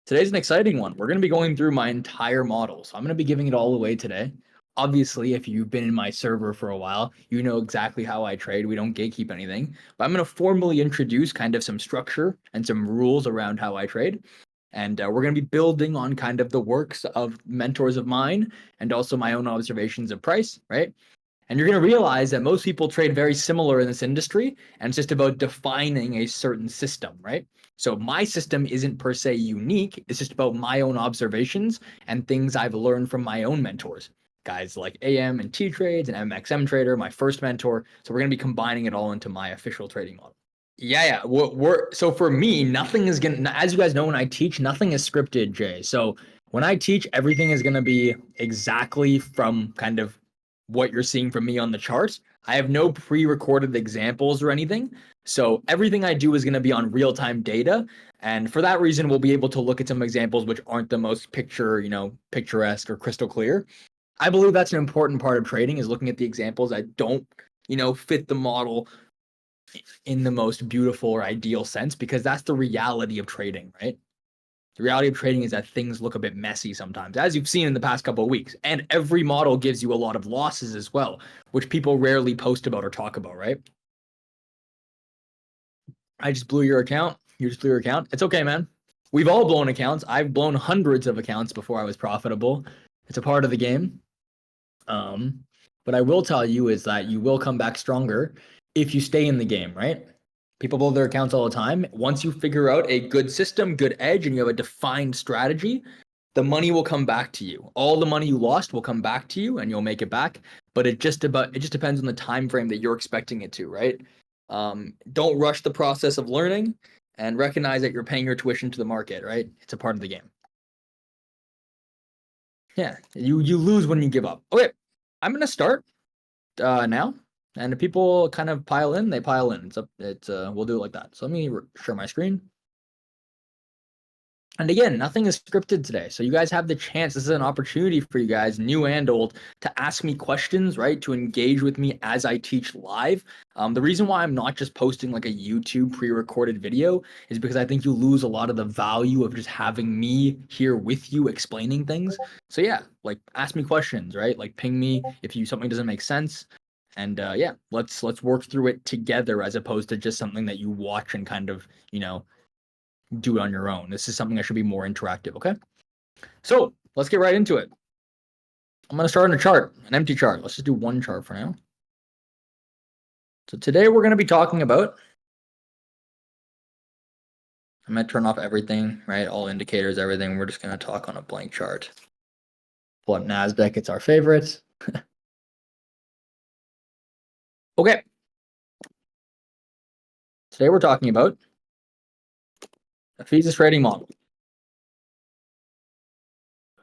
Today's an exciting one. We're going to be going through my entire model. So I'm going to be giving it all away today. Obviously, if you've been in my server for a while, you know exactly how I trade. We don't gatekeep anything. But I'm going to formally introduce kind of some structure and some rules around how I trade. And we're going to be building on kind of the works of mentors of mine and also my own observations of price, right? And you're going to realize that most people trade very similar in this industry, and it's just about defining a certain system, right? So my system isn't per se unique. It's just about my own observations and things I've learned from my own mentors, guys like AM and T Trades and MXM Trader, my first mentor. So we're going to be combining it all into my official trading model. Yeah. So for me, nothing is gonna. As you guys know, when I teach, nothing is scripted, Jay. So when I teach, everything is gonna be exactly from kind of what you're seeing from me on the charts. I have no pre-recorded examples or anything. So everything I do is going to be on real-time data. And for that reason, we'll be able to look at some examples which aren't the most picturesque or crystal clear. I believe that's an important part of trading, is looking at the examples that don't, fit the model in the most beautiful or ideal sense, because that's the reality of trading, right? The reality of trading is that things look a bit messy sometimes, as you've seen in the past couple of weeks. And every model gives you a lot of losses as well, which people rarely post about or talk about, right? I just blew your account. You just blew your account. It's okay, man. We've all blown accounts. I've blown hundreds of accounts before I was profitable. It's a part of the game. But I will tell you is that you will come back stronger if you stay in the game, right? People blow their accounts all the time. Once you figure out a good system, good edge, and you have a defined strategy, the money will come back to you. All the money you lost will come back to you, and you'll make it back. But it just depends on the time frame that you're expecting it to, right? Don't rush the process of learning, and recognize that you're paying your tuition to the market, right? It's a part of the game. Yeah, you lose when you give up. Okay, I'm gonna start now. And if people kind of pile in, they pile in. We'll do it like that. So let me share my screen. And again, nothing is scripted today. So you guys have the chance. This is an opportunity for you guys, new and old, to ask me questions, right? To engage with me as I teach live. The reason why I'm not just posting like a YouTube pre-recorded video is because I think you lose a lot of the value of just having me here with you explaining things. So yeah, like ask me questions, right? Like ping me if something doesn't make sense. And yeah, let's work through it together, as opposed to just something that you watch and kind of, do it on your own. This is something that should be more interactive, okay? So let's get right into it. I'm going to start on a chart, an empty chart. Let's just do one chart for now. So today we're going to be talking about, I'm going to turn off everything, right? All indicators, everything. We're just going to talk on a blank chart. Pull up NASDAQ, it's our favorite. Okay. Today we're talking about a thesis trading model.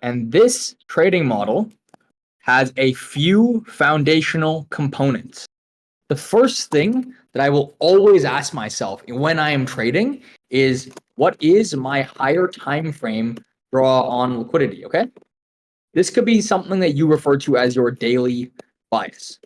And this trading model has a few foundational components. The first thing that I will always ask myself when I am trading is, what is my higher time frame draw on liquidity, okay? This could be something that you refer to as your daily bias.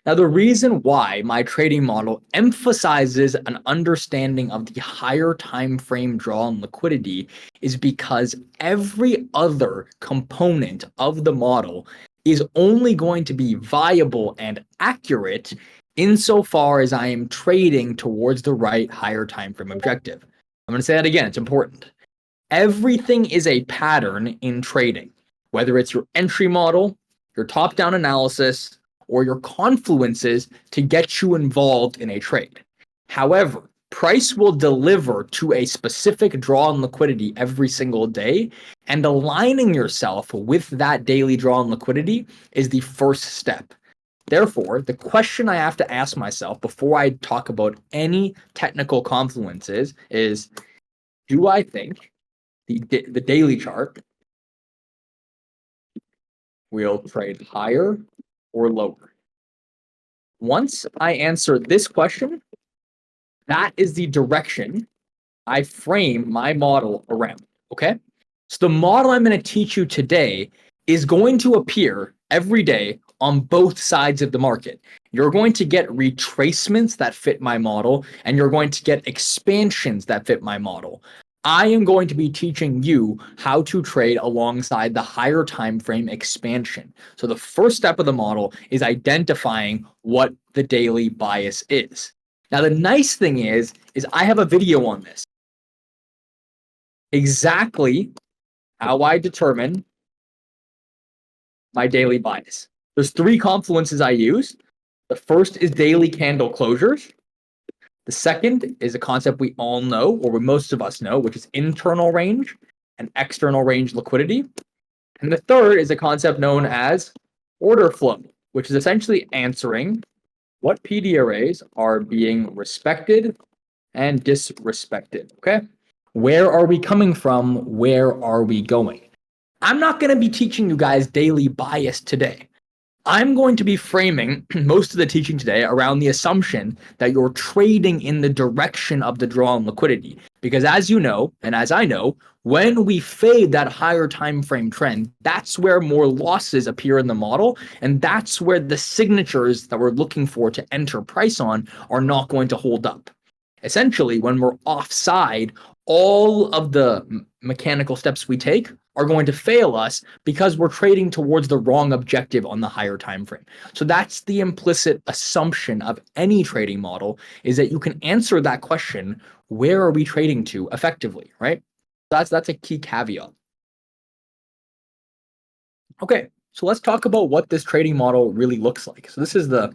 Now, the reason why my trading model emphasizes an understanding of the higher time frame draw on liquidity is because every other component of the model is only going to be viable and accurate insofar as I am trading towards the right higher time frame objective. I'm going to say that again. It's important. Everything is a pattern in trading, whether it's your entry model, your top-down analysis, or your confluences to get you involved in a trade. However, price will deliver to a specific draw on liquidity every single day, and aligning yourself with that daily draw on liquidity is the first step. Therefore, the question I have to ask myself before I talk about any technical confluences is, do I think the daily chart will trade higher or lower? Once I answer this question, that is the direction I frame my model around, okay? So the model I'm going to teach you today is going to appear every day on both sides of the market. You're going to get retracements that fit my model, and you're going to get expansions that fit my model. I am going to be teaching you how to trade alongside the higher time frame expansion. So the first step of the model is identifying what the daily bias is. Now the nice thing is I have a video on this. Exactly how I determine my daily bias. There's three confluences I use. The first is daily candle closures. The second is a concept we all know, or most of us know, which is internal range and external range liquidity. And the third is a concept known as order flow, which is essentially answering what PD arrays are being respected and disrespected. Okay? Where are we coming from? Where are we going? I'm not going to be teaching you guys daily bias today. I'm going to be framing most of the teaching today around the assumption that you're trading in the direction of the draw on liquidity. Because as you know, and as I know, when we fade that higher time frame trend, that's where more losses appear in the model. And that's where the signatures that we're looking for to enter price on are not going to hold up. Essentially, when we're offside, all of the mechanical steps we take are going to fail us because we're trading towards the wrong objective on the higher time frame. So that's the implicit assumption of any trading model, is that you can answer that question, where are we trading to effectively, right? That's a key caveat. Okay, so let's talk about what this trading model really looks like. So this is the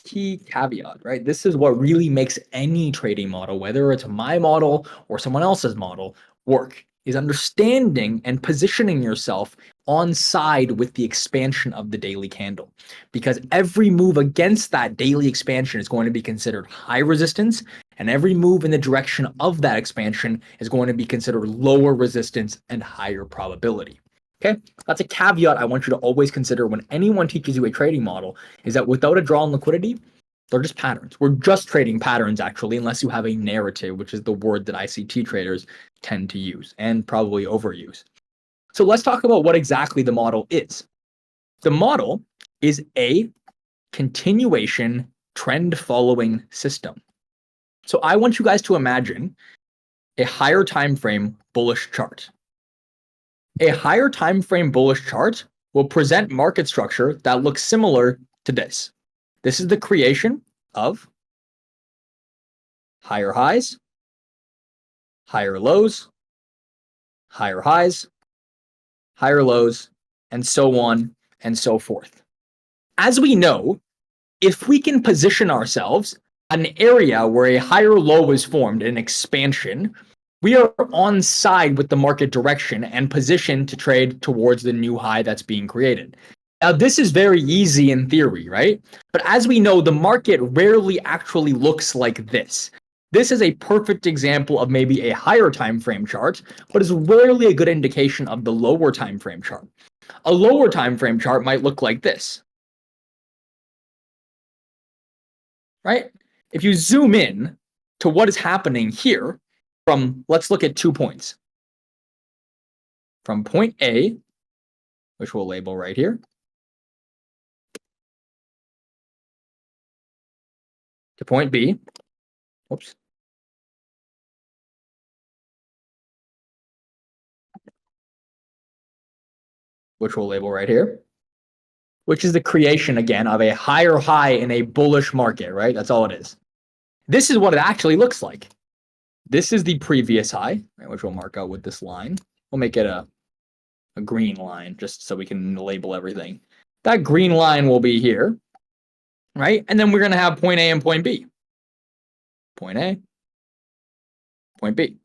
key caveat, right? This is what really makes any trading model, whether it's my model or someone else's model, work, is understanding and positioning yourself on side with the expansion of the daily candle. Because every move against that daily expansion is going to be considered high resistance, and every move in the direction of that expansion is going to be considered lower resistance and higher probability. Okay, that's a caveat I want you to always consider when anyone teaches you a trading model, is that without a draw on liquidity, they're just patterns. We're just trading patterns, actually, unless you have a narrative, which is the word that ICT traders tend to use and probably overuse. So let's talk about what exactly the model is. The model is a continuation trend following system. So I want you guys to imagine a higher time frame bullish chart. A higher time frame bullish chart will present market structure that looks similar to this. This is the creation of higher highs, higher lows, higher highs, higher lows, and so on and so forth. As we know, if we can position ourselves at an area where a higher low is formed, an expansion, we are on side with the market direction and positioned to trade towards the new high that's being created. Now, this is very easy in theory, right? But as we know, the market rarely actually looks like this. This is a perfect example of maybe a higher time frame chart, but is rarely a good indication of the lower time frame chart. A lower time frame chart might look like this, right? If you zoom in to what is happening here, let's look at 2 points. From point A, which we'll label right here, to point B, whoops, which we'll label right here, which is the creation, again, of a higher high in a bullish market, right? That's all it is. This is what it actually looks like. This is the previous high, right, which we'll mark out with this line. We'll make it a green line just so we can label everything. That green line will be here, right? And then we're going to have point A and point B. Point A, point B.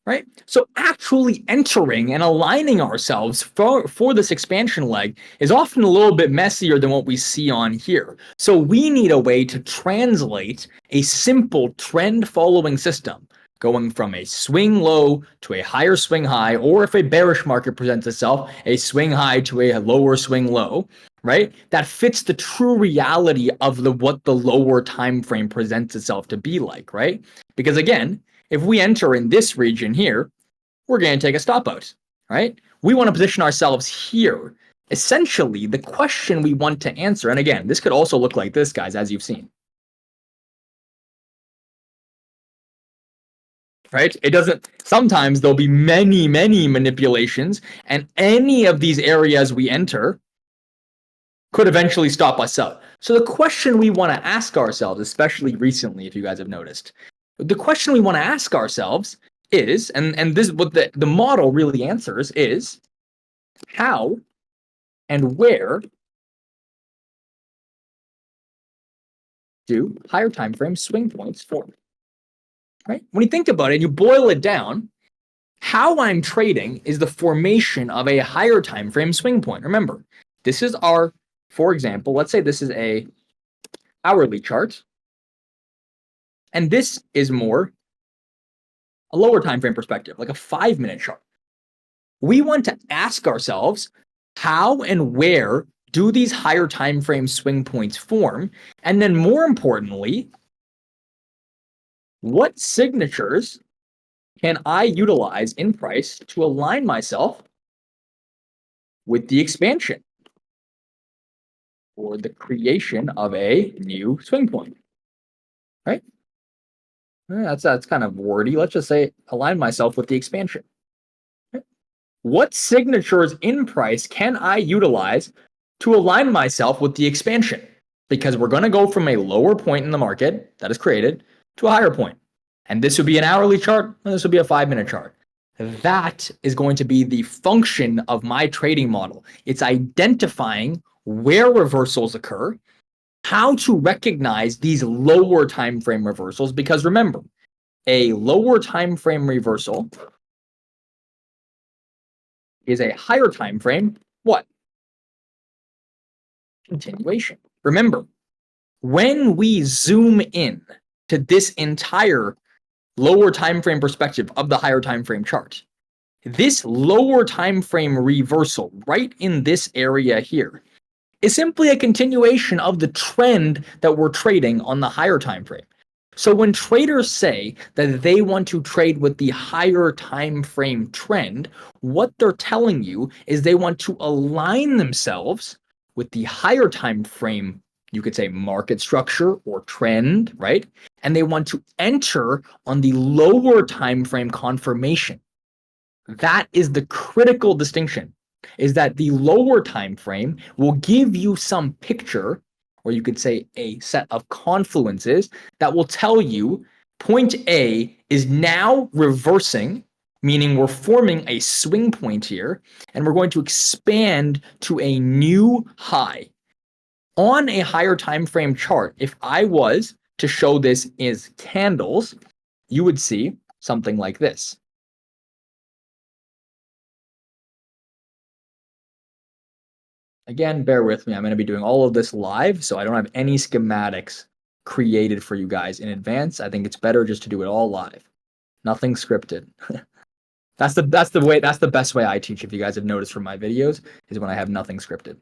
Right? So actually entering and aligning ourselves for this expansion leg is often a little bit messier than what we see on here. So we need a way to translate a simple trend following system, going from a swing low to a higher swing high, or if a bearish market presents itself, a swing high to a lower swing low, right? That fits the true reality of what the lower time frame presents itself to be like, right? Because again, if we enter in this region here, we're going to take a stop out, right? We want to position ourselves here. Essentially, the question we want to answer, and again, this could also look like this, guys, as you've seen. right? It doesn't, sometimes there'll be many, many manipulations, and any of these areas we enter could eventually stop us up. So the question we want to ask ourselves, especially recently, if you guys have noticed, the question we want to ask ourselves is, and this what the model really answers is, how and where do higher time frame swing points form? Right? When you think about it, you boil it down, how I'm trading is the formation of a higher time frame swing point. Remember, this is our, for example, let's say this is a hourly chart, and this is more a lower time frame perspective, like a 5-minute chart. We want to ask ourselves, how and where do these higher time frame swing points form? And then more importantly, what signatures can I utilize in price to align myself with the expansion or the creation of a new swing point, right? That's kind of wordy. Let's just say align myself with the expansion. What signatures in price can I utilize to align myself with the expansion? Because we're going to go from a lower point in the market that is created to a higher point. And this would be an hourly chart, and this would be a 5-minute chart. That is going to be the function of my trading model. It's identifying where reversals occur, how to recognize these lower time frame reversals, because remember, a lower time frame reversal is a higher time frame, what? Continuation. Remember, when we zoom in to this entire lower time frame perspective of the higher time frame chart, this lower time frame reversal right in this area here is simply a continuation of the trend that we're trading on the higher time frame. So when traders say that they want to trade with the higher time frame trend, what they're telling you is they want to align themselves with the higher time frame, you could say market structure or trend, right? And they want to enter on the lower time frame confirmation. That is the critical distinction, is that the lower time frame will give you some picture, or you could say a set of confluences that will tell you point A is now reversing, meaning we're forming a swing point here, and we're going to expand to a new high. On a higher time frame chart, if I was to show this as candles, you would see something like this. Again, bear with me. I'm going to be doing all of this live, so I don't have any schematics created for you guys in advance. I think it's better just to do it all live. Nothing scripted. That's the best way I teach, if you guys have noticed from my videos, is when I have nothing scripted.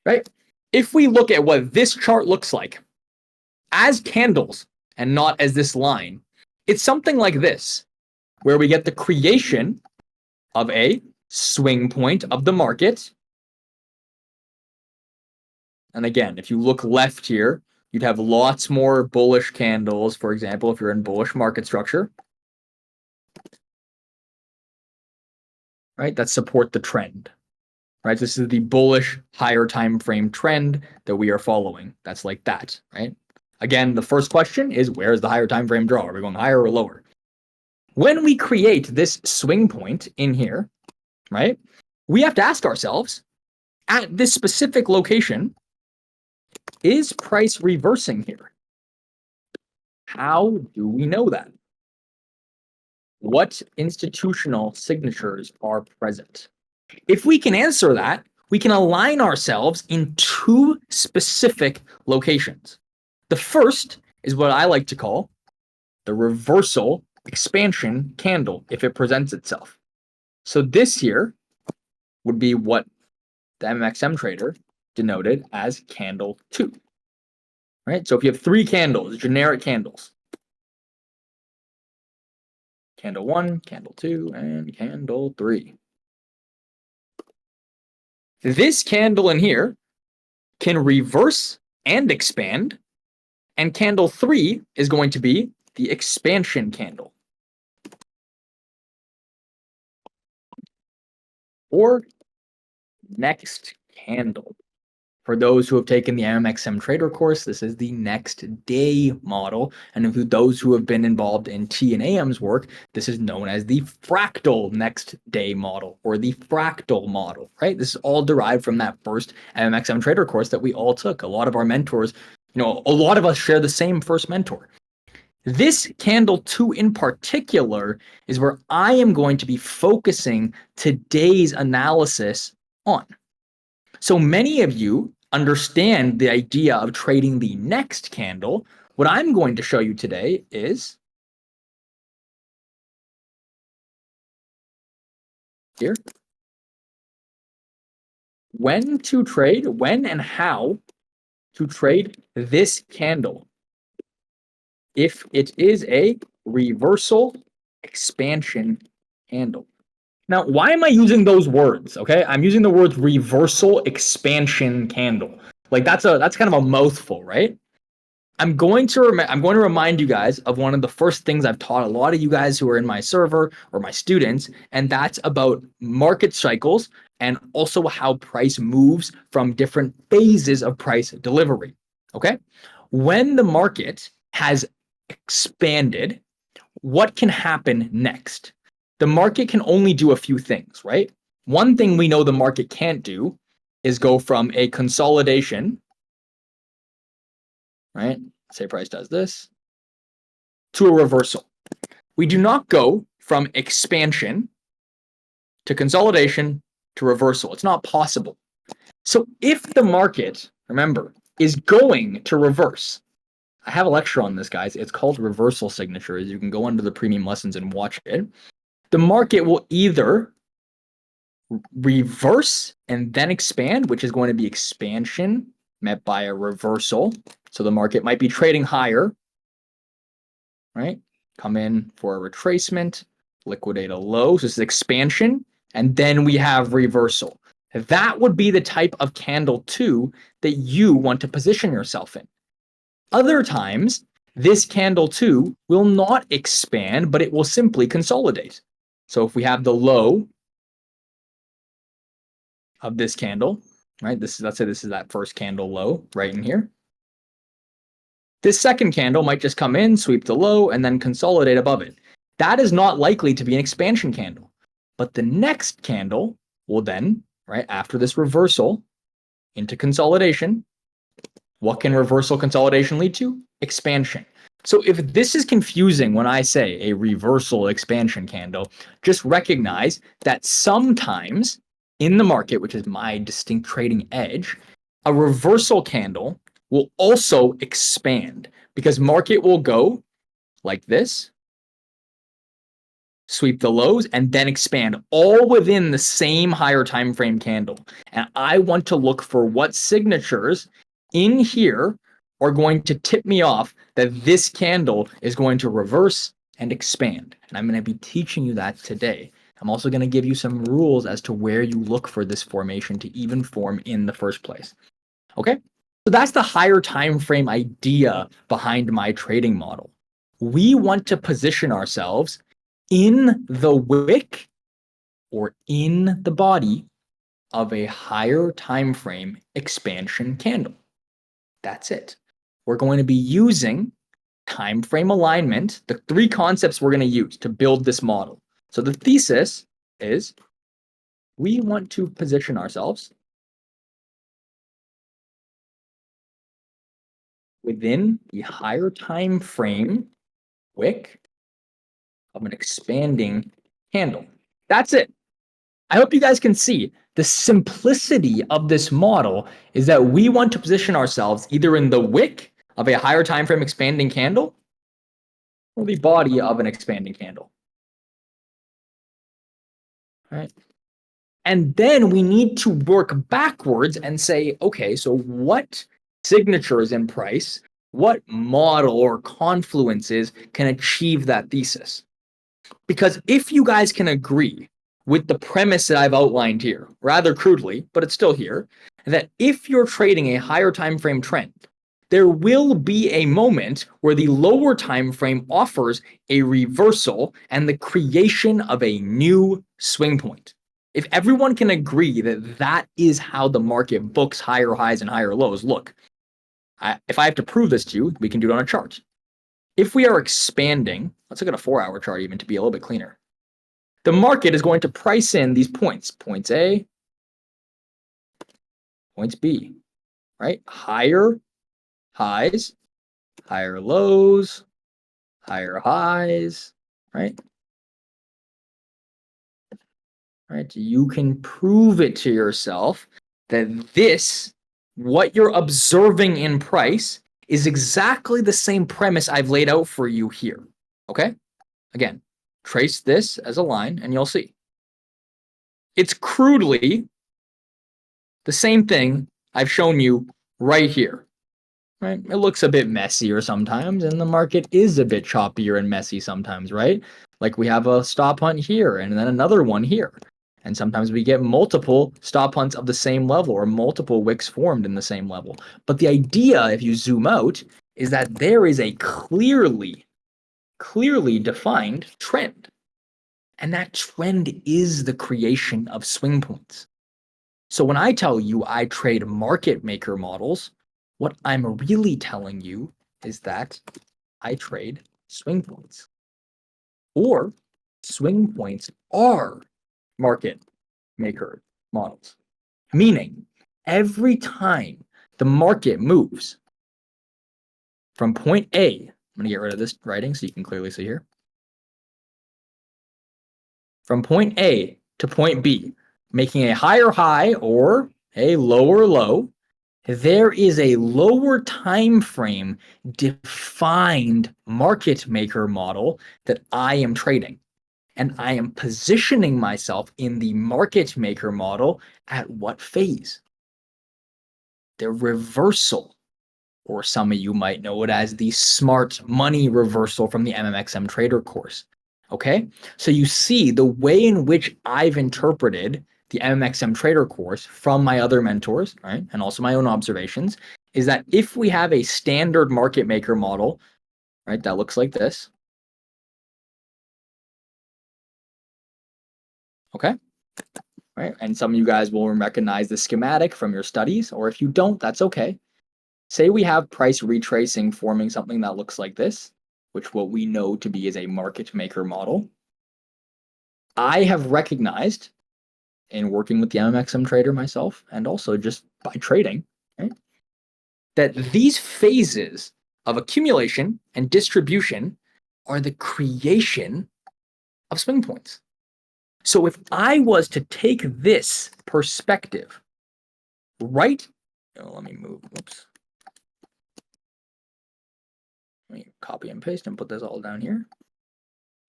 Right? If we look at what this chart looks like as candles and not as this line, it's something like this, where we get the creation of a swing point of the market. And again, if you look left here, you'd have lots more bullish candles, for example, if you're in bullish market structure, right, that support the trend, right? This is the bullish higher time frame trend that we are following. That's like that, right? Again, the first question is, where is the higher time frame draw? Are we going higher or lower? When we create this swing point in here, right, we have to ask ourselves, at this specific location, is price reversing here? How do we know that? What institutional signatures are present? If we can answer that, we can align ourselves in 2 specific locations. The first is what I like to call the reversal expansion candle, if it presents itself. So this here would be what the MXM trader denoted as candle 2. Right? So if you have 3 candles, generic candles, candle 1, candle 2, and candle 3. This candle in here can reverse and expand, and candle 3 is going to be the expansion candle. Or next candle. For those who have taken the MMXM Trader course, this is the next day model. And for those who have been involved in T and AM's work, this is known as the fractal next day model or the fractal model, right? This is all derived from that first MMXM Trader course that we all took. A lot of our mentors, a lot of us share the same first mentor. This candle 2 in particular is where I am going to be focusing today's analysis on. So many of you understand the idea of trading the next candle. What I'm going to show you today is here. When and how to trade this candle. If it is a reversal expansion candle. Now, why am I using those words? Okay, I'm using the words reversal expansion candle. Like that's kind of a mouthful, right? I'm going to remind you guys of one of the first things I've taught a lot of you guys who are in my server or my students, and that's about market cycles and also how price moves from different phases of price delivery. Okay, when the market has expanded, what can happen next? The market can only do a few things, right? One thing we know the market can't do is go from a consolidation, right? Say price does this, to a reversal. We do not go from expansion to consolidation to reversal. It's not possible. So if the market, remember, is going to reverse, I have a lecture on this, guys. It's called reversal signatures. You can go under the premium lessons and watch it. The market will either reverse and then expand, which is going to be expansion met by a reversal. So the market might be trading higher, right? Come in for a retracement, liquidate a low. So this is expansion. And then we have reversal. That would be the type of candle 2 that you want to position yourself in. Other times, this candle 2 will not expand, but it will simply consolidate. So if we have the low of this candle, right? Let's say this is that first candle low right in here. This second candle might just come in, sweep the low, and then consolidate above it. That is not likely to be an expansion candle. But the next candle will then, right, after this reversal into consolidation, what can reversal consolidation lead to? Expansion. So if this is confusing when I say a reversal expansion candle, just recognize that sometimes in the market, which is my distinct trading edge, a reversal candle will also expand because market will go like this, sweep the lows, and then expand all within the same higher time frame candle. And I want to look for what signatures in here are going to tip me off that this candle is going to reverse and expand. And I'm going to be teaching you that today. I'm also going to give you some rules as to where you look for this formation to even form in the first place. Okay? So that's the higher time frame idea behind my trading model. We want to position ourselves in the wick or in the body of a higher time frame expansion candle. That's it. We're going to be using time frame alignment, the 3 concepts we're going to use to build this model. So the thesis is we want to position ourselves within the higher time frame wick of an expanding candle. That's it. I hope you guys can see the simplicity of this model is that we want to position ourselves either in the wick of a higher time frame expanding candle or the body of an expanding candle. All right. And then we need to work backwards and say, okay, so what signatures in price, what model or confluences can achieve that thesis? Because if you guys can agree with the premise that I've outlined here, rather crudely, but it's still here, that if you're trading a higher time frame trend, there will be a moment where the lower time frame offers a reversal and the creation of a new swing point. If everyone can agree that that is how the market books higher highs and higher lows, look, if I have to prove this to you, we can do it on a chart. If we are expanding, let's look at a 4-hour chart even to be a little bit cleaner. The market is going to price in these points, points A, points B, right? Higher highs, higher lows, higher highs, right? Right? You can prove it to yourself that this, what you're observing in price, is exactly the same premise I've laid out for you here. Okay? Again, trace this as a line and you'll see. It's crudely the same thing I've shown you right here. Right? It looks a bit messier sometimes, and the market is a bit choppier and messy sometimes, right? Like we have a stop hunt here and then another one here. And sometimes we get multiple stop hunts of the same level or multiple wicks formed in the same level. But the idea, if you zoom out, is that there is a clearly defined trend. And that trend is the creation of swing points. So when I tell you I trade market maker models, what I'm really telling you is that I trade swing points. Or swing points are market maker models. Meaning, every time the market moves from point A, I'm going to get rid of this writing so you can clearly see here. From point A to point B, making a higher high or a lower low, there is a lower time frame defined market maker model that I am trading. And I am positioning myself in the market maker model at what phase? The reversal, or some of you might know it as the smart money reversal from the MMXM Trader course. Okay, so you see the way in which I've interpreted the MMXM Trader course from my other mentors, right, and also my own observations, is that if we have a standard market maker model, right, that looks like this. Okay, right, and some of you guys will recognize the schematic from your studies, or if you don't, that's okay. Say we have price retracing forming something that looks like this, which what we know to be is a market maker model. I have recognized in working with the MMXM Trader myself, and also just by trading, right, that these phases of accumulation and distribution are the creation of swing points. So if I was to take this perspective, right, let me move, oops. Let me copy and paste and put this all down here.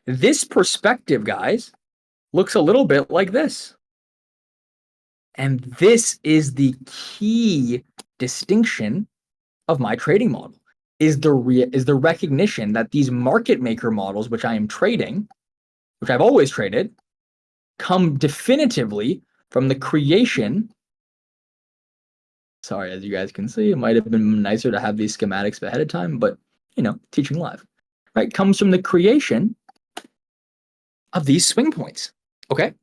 This perspective, guys, looks a little bit like this. And this is the key distinction of my trading model, is the recognition that these market maker models, which I am trading, which I've always traded, come definitively from the creation. Sorry, as you guys can see, it might have been nicer to have these schematics ahead of time, but teaching live, right? Comes from the creation of these swing points. Okay.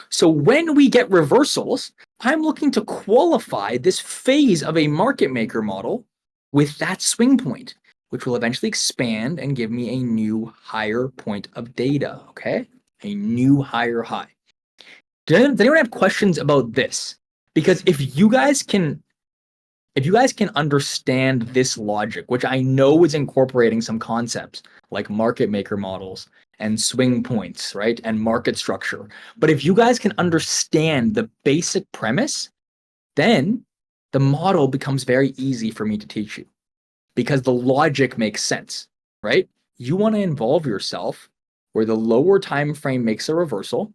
So when we get reversals, I'm looking to qualify this phase of a market maker model with that swing point, which will eventually expand and give me a new higher point of data. Okay. A new higher high. Does anyone have questions about this? Because if you guys can understand this logic, which I know is incorporating some concepts like market maker models and swing points, right, and market structure, but if you guys can understand the basic premise, then the model becomes very easy for me to teach you because the logic makes sense, right? You want to involve yourself where the lower time frame makes a reversal,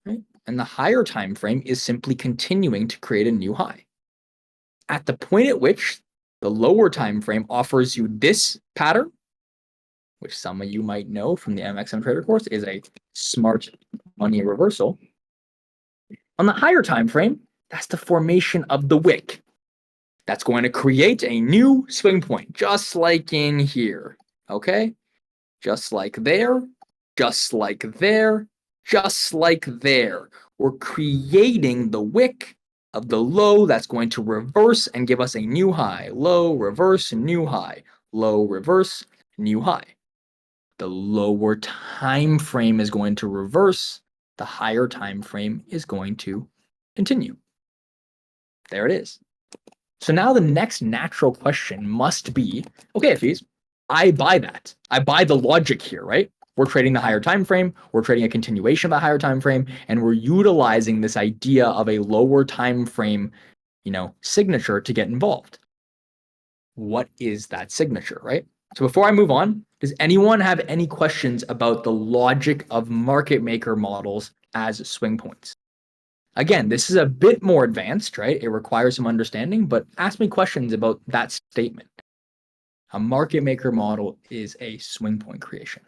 right, and the higher time frame is simply continuing to create a new high. At the point at which the lower time frame offers you this pattern, which some of you might know from the MXM Trader course is a smart on a reversal. On the higher time frame, that's the formation of the wick. That's going to create a new swing point, just like in here, okay? Just like there, just like there, just like there. We're creating the wick of the low that's going to reverse and give us a new high. Low, reverse, new high. Low, reverse, new high. The lower time frame is going to reverse. The higher time frame is going to continue. There it is. So now the next natural question must be, okay, Hafiz, I buy that. I buy the logic here, right? We're trading the higher time frame, we're trading a continuation of the higher time frame, and we're utilizing this idea of a lower time frame, signature to get involved. What is that signature, right? So before I move on, does anyone have any questions about the logic of market maker models as swing points? Again, this is a bit more advanced, right? It requires some understanding, but ask me questions about that statement. A market maker model is a swing point creation.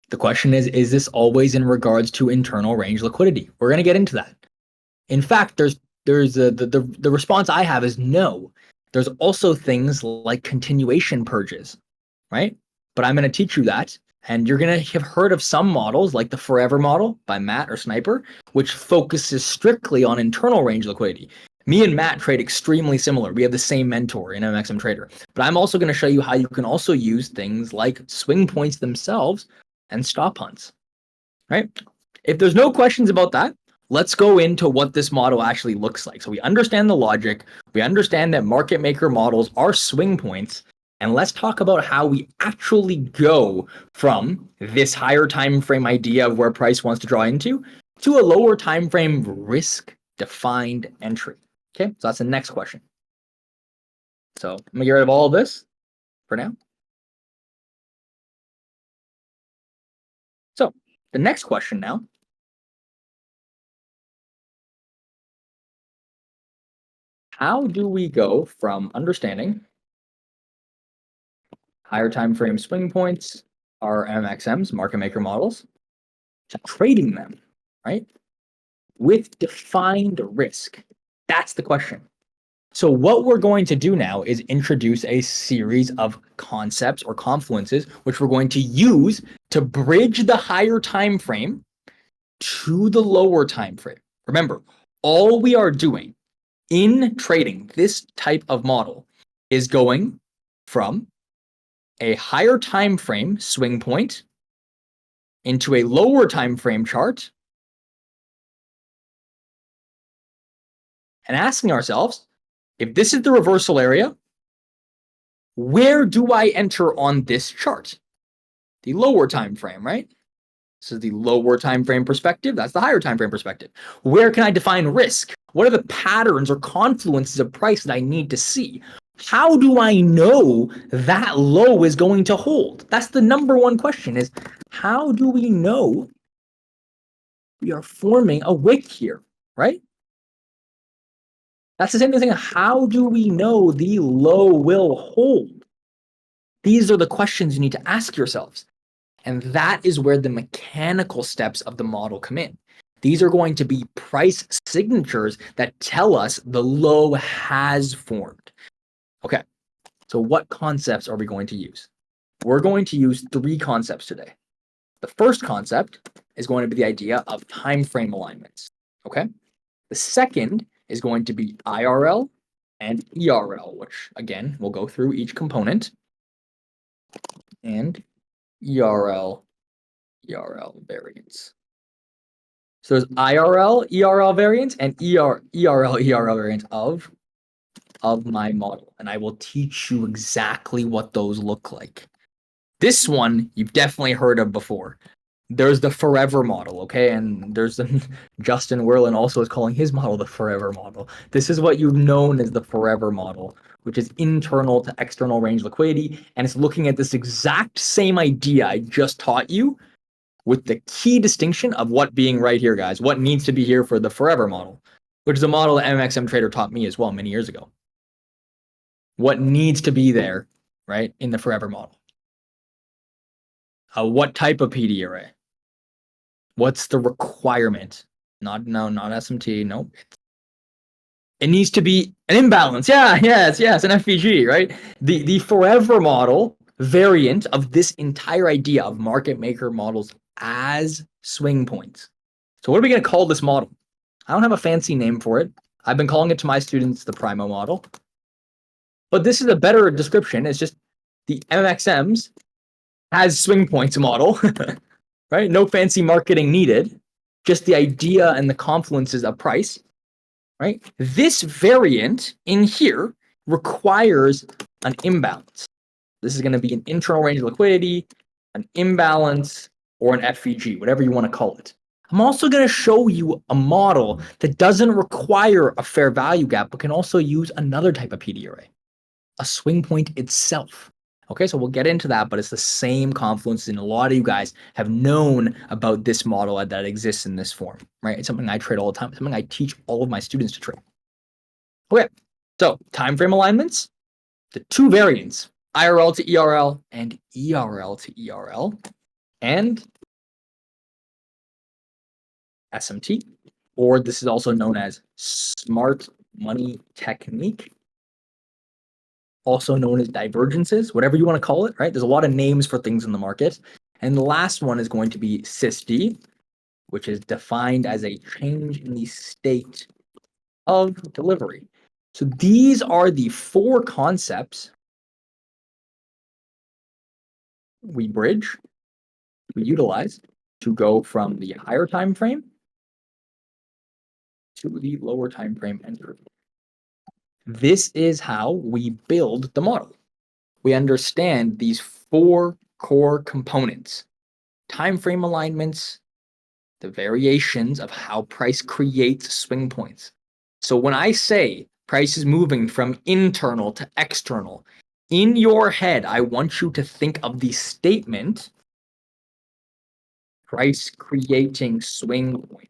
The question is this always in regards to internal range liquidity? We're going to get into that. In fact, the response I have is no. There's also things like continuation purges, right? But I'm going to teach you that. And you're going to have heard of some models like the Forever model by Matt or Sniper, which focuses strictly on internal range liquidity. Me and Matt trade extremely similar. We have the same mentor in MXM Trader. But I'm also going to show you how you can also use things like swing points themselves and stop hunts, right? If there's no questions about that, let's go into what this model actually looks like. So we understand the logic. We understand that market maker models are swing points. And let's talk about how we actually go from this higher time frame idea of where price wants to draw into to a lower time frame risk defined entry. Okay, so that's the next question. So I'm gonna get rid of all of this for now. So the next question now. How do we go from understanding higher time frame swing points, our MXMs, market maker models, to trading them, right? With defined risk. That's the question. So what we're going to do now is introduce a series of concepts or confluences, which we're going to use to bridge the higher time frame to the lower time frame. Remember, all we are doing in trading this type of model is going from a higher time frame swing point into a lower time frame chart and asking ourselves, if this is the reversal area, where do I enter on this chart? The lower time frame, right? This is the lower time frame perspective. That's the higher time frame perspective. Where can I define risk? What are the patterns or confluences of price that I need to see? How do I know that low is going to hold? That's the number one question, is how do we know we are forming a wick here, right? That's the same thing. How do we know the low will hold? These are the questions you need to ask yourselves. And that is where the mechanical steps of the model come in. These are going to be price signatures that tell us the low has formed. Okay, so what concepts are we going to use? We're going to use 3 concepts today. The first concept is going to be the idea of time frame alignments. Okay, the second is going to be IRL and ERL, which again, we'll go through each component. And ERL variance. So there's IRL, ERL variance, and ERL variance of my model. And I will teach you exactly what those look like. This one you've definitely heard of before. There's the forever model, okay? And there's Justin Werlin also is calling his model the forever model. This is what you've known as the forever model, which is internal to external range liquidity. And it's looking at this exact same idea I just taught you, with the key distinction of what being right here, guys. What needs to be here for the forever model, which is a model that MXM Trader taught me as well many years ago. what needs to be there, right, in the forever model. What type of PD array? What's the requirement? Not SMT. Nope. It needs to be an imbalance. Yes, an FVG, right? The forever model variant of this entire idea of market maker models as swing points. So what are we going to call this model? I don't have a fancy name for it. I've been calling it to my students the Primo model. But this is a better description. It's just the MXMs as swing points model, right? No fancy marketing needed. Just the idea and the confluences of price, right? This variant in here requires an imbalance. This is going to be an internal range of liquidity, an imbalance, or an FVG, whatever you want to call it. I'm also going to show you a model that doesn't require a fair value gap, but can also use another type of PD array, a swing point itself. Okay, so we'll get into that, but it's the same confluence, and a lot of you guys have known about this model that exists in this form, right? It's something I trade all the time. It's something I teach all of my students to trade. Okay, so time frame alignments, the two variants, IRL to ERL and ERL to ERL, and SMT, or this is also known as smart money technique, also known as divergences, whatever you want to call it, right? There's a lot of names for things in the market. And the last one is going to be SysD, which is defined as a change in the state of delivery. So these are the four concepts we bridge, we utilize to go from the higher time frame to the lower time frame entry. This is how we build the model. We understand these four core components: time frame alignments, the variations of how price creates swing points. So when I say price is moving from internal to external, in your head, I want you to think of the statement price creating swing point.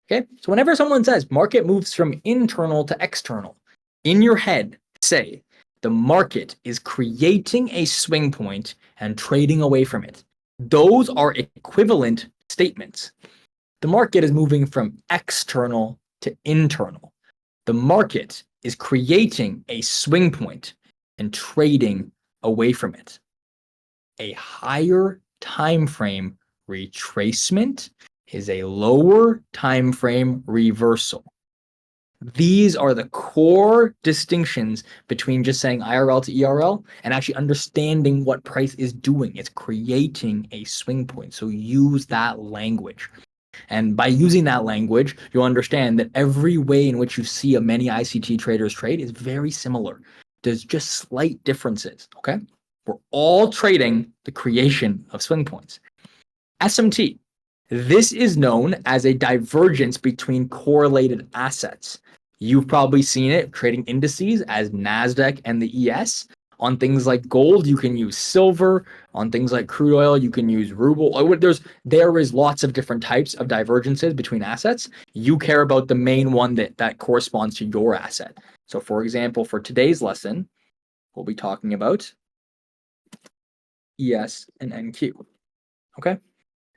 Okay, so whenever someone says market moves from internal to external, in your head, say the market is creating a swing point and trading away from it. Those are equivalent statements. The market is moving from external to internal. The market is creating a swing point and trading away from it. A higher time frame retracement is a lower time frame reversal. These are the core distinctions between just saying IRL to ERL and actually understanding what price is doing. It's creating a swing point. So use that language. And by using that language, you'll understand that every way in which you see many ICT traders trade is very similar. There's just slight differences, okay? We're all trading the creation of swing points. SMT. This is known as a divergence between correlated assets. You've probably seen it trading indices as NASDAQ and the ES. On things like gold, you can use silver. On things like crude oil, you can use ruble. There is lots of different types of divergences between assets. You care about the main one that corresponds to your asset. So for example, for today's lesson, we'll be talking about ES and NQ. Okay?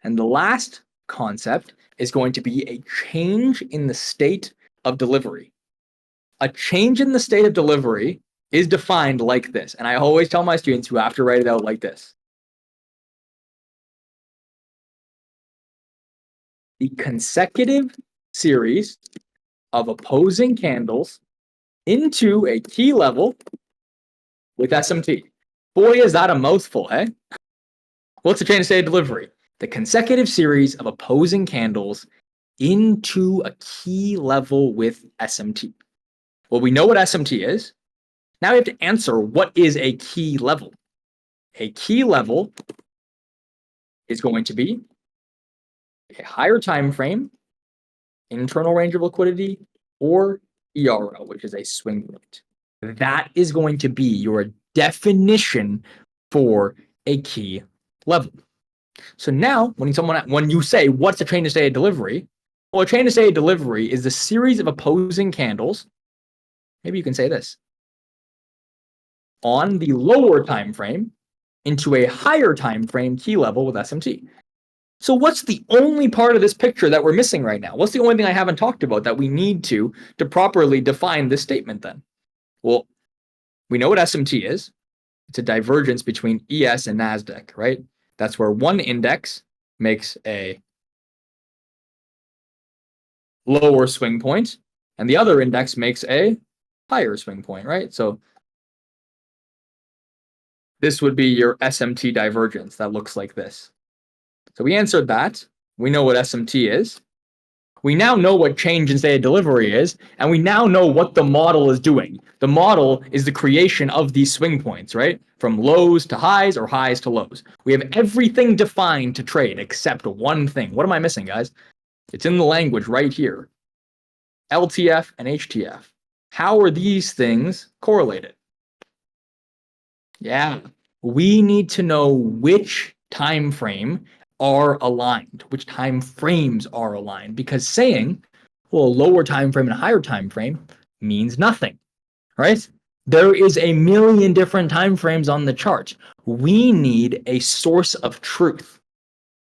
And the last concept is going to be a change in the state of delivery. A change in the state of delivery is defined like this. And I always tell my students you have to write it out like this. The consecutive series of opposing candles into a key level with SMT. Boy, is that a mouthful, eh? What's the change in state of delivery? The consecutive series of opposing candles into a key level with SMT. Well, we know what SMT is. Now we have to answer, what is a key level? A key level is going to be a higher time frame, internal range of liquidity, or ERL, which is a swing point. That is going to be your definition for a key level. So now, when you say, what's a chain to state of delivery? Well, a chain to state of delivery is the series of opposing candles, maybe you can say this. On the lower time frame into a higher time frame key level with SMT. So what's the only part of this picture that we're missing right now? What's the only thing I haven't talked about that we need to properly define this statement then? Well, we know what SMT is. It's a divergence between ES and NASDAQ, right? That's where one index makes a lower swing point and the other index makes a higher swing point, right? So this would be your SMT divergence that looks like this. So we answered that. We know what SMT is. We now know what change in state of delivery is, and we now know what the model is doing. The model is the creation of these swing points, right? From lows to highs or highs to lows. We have everything defined to trade except one thing. What am I missing, guys? It's in the language right here. LTF and HTF. How are these things correlated? Yeah, we need to know which time frame are aligned, which time frames are aligned, because saying, well, a lower time frame and a higher time frame means nothing, right? There is a million different time frames on the chart. We need a source of truth.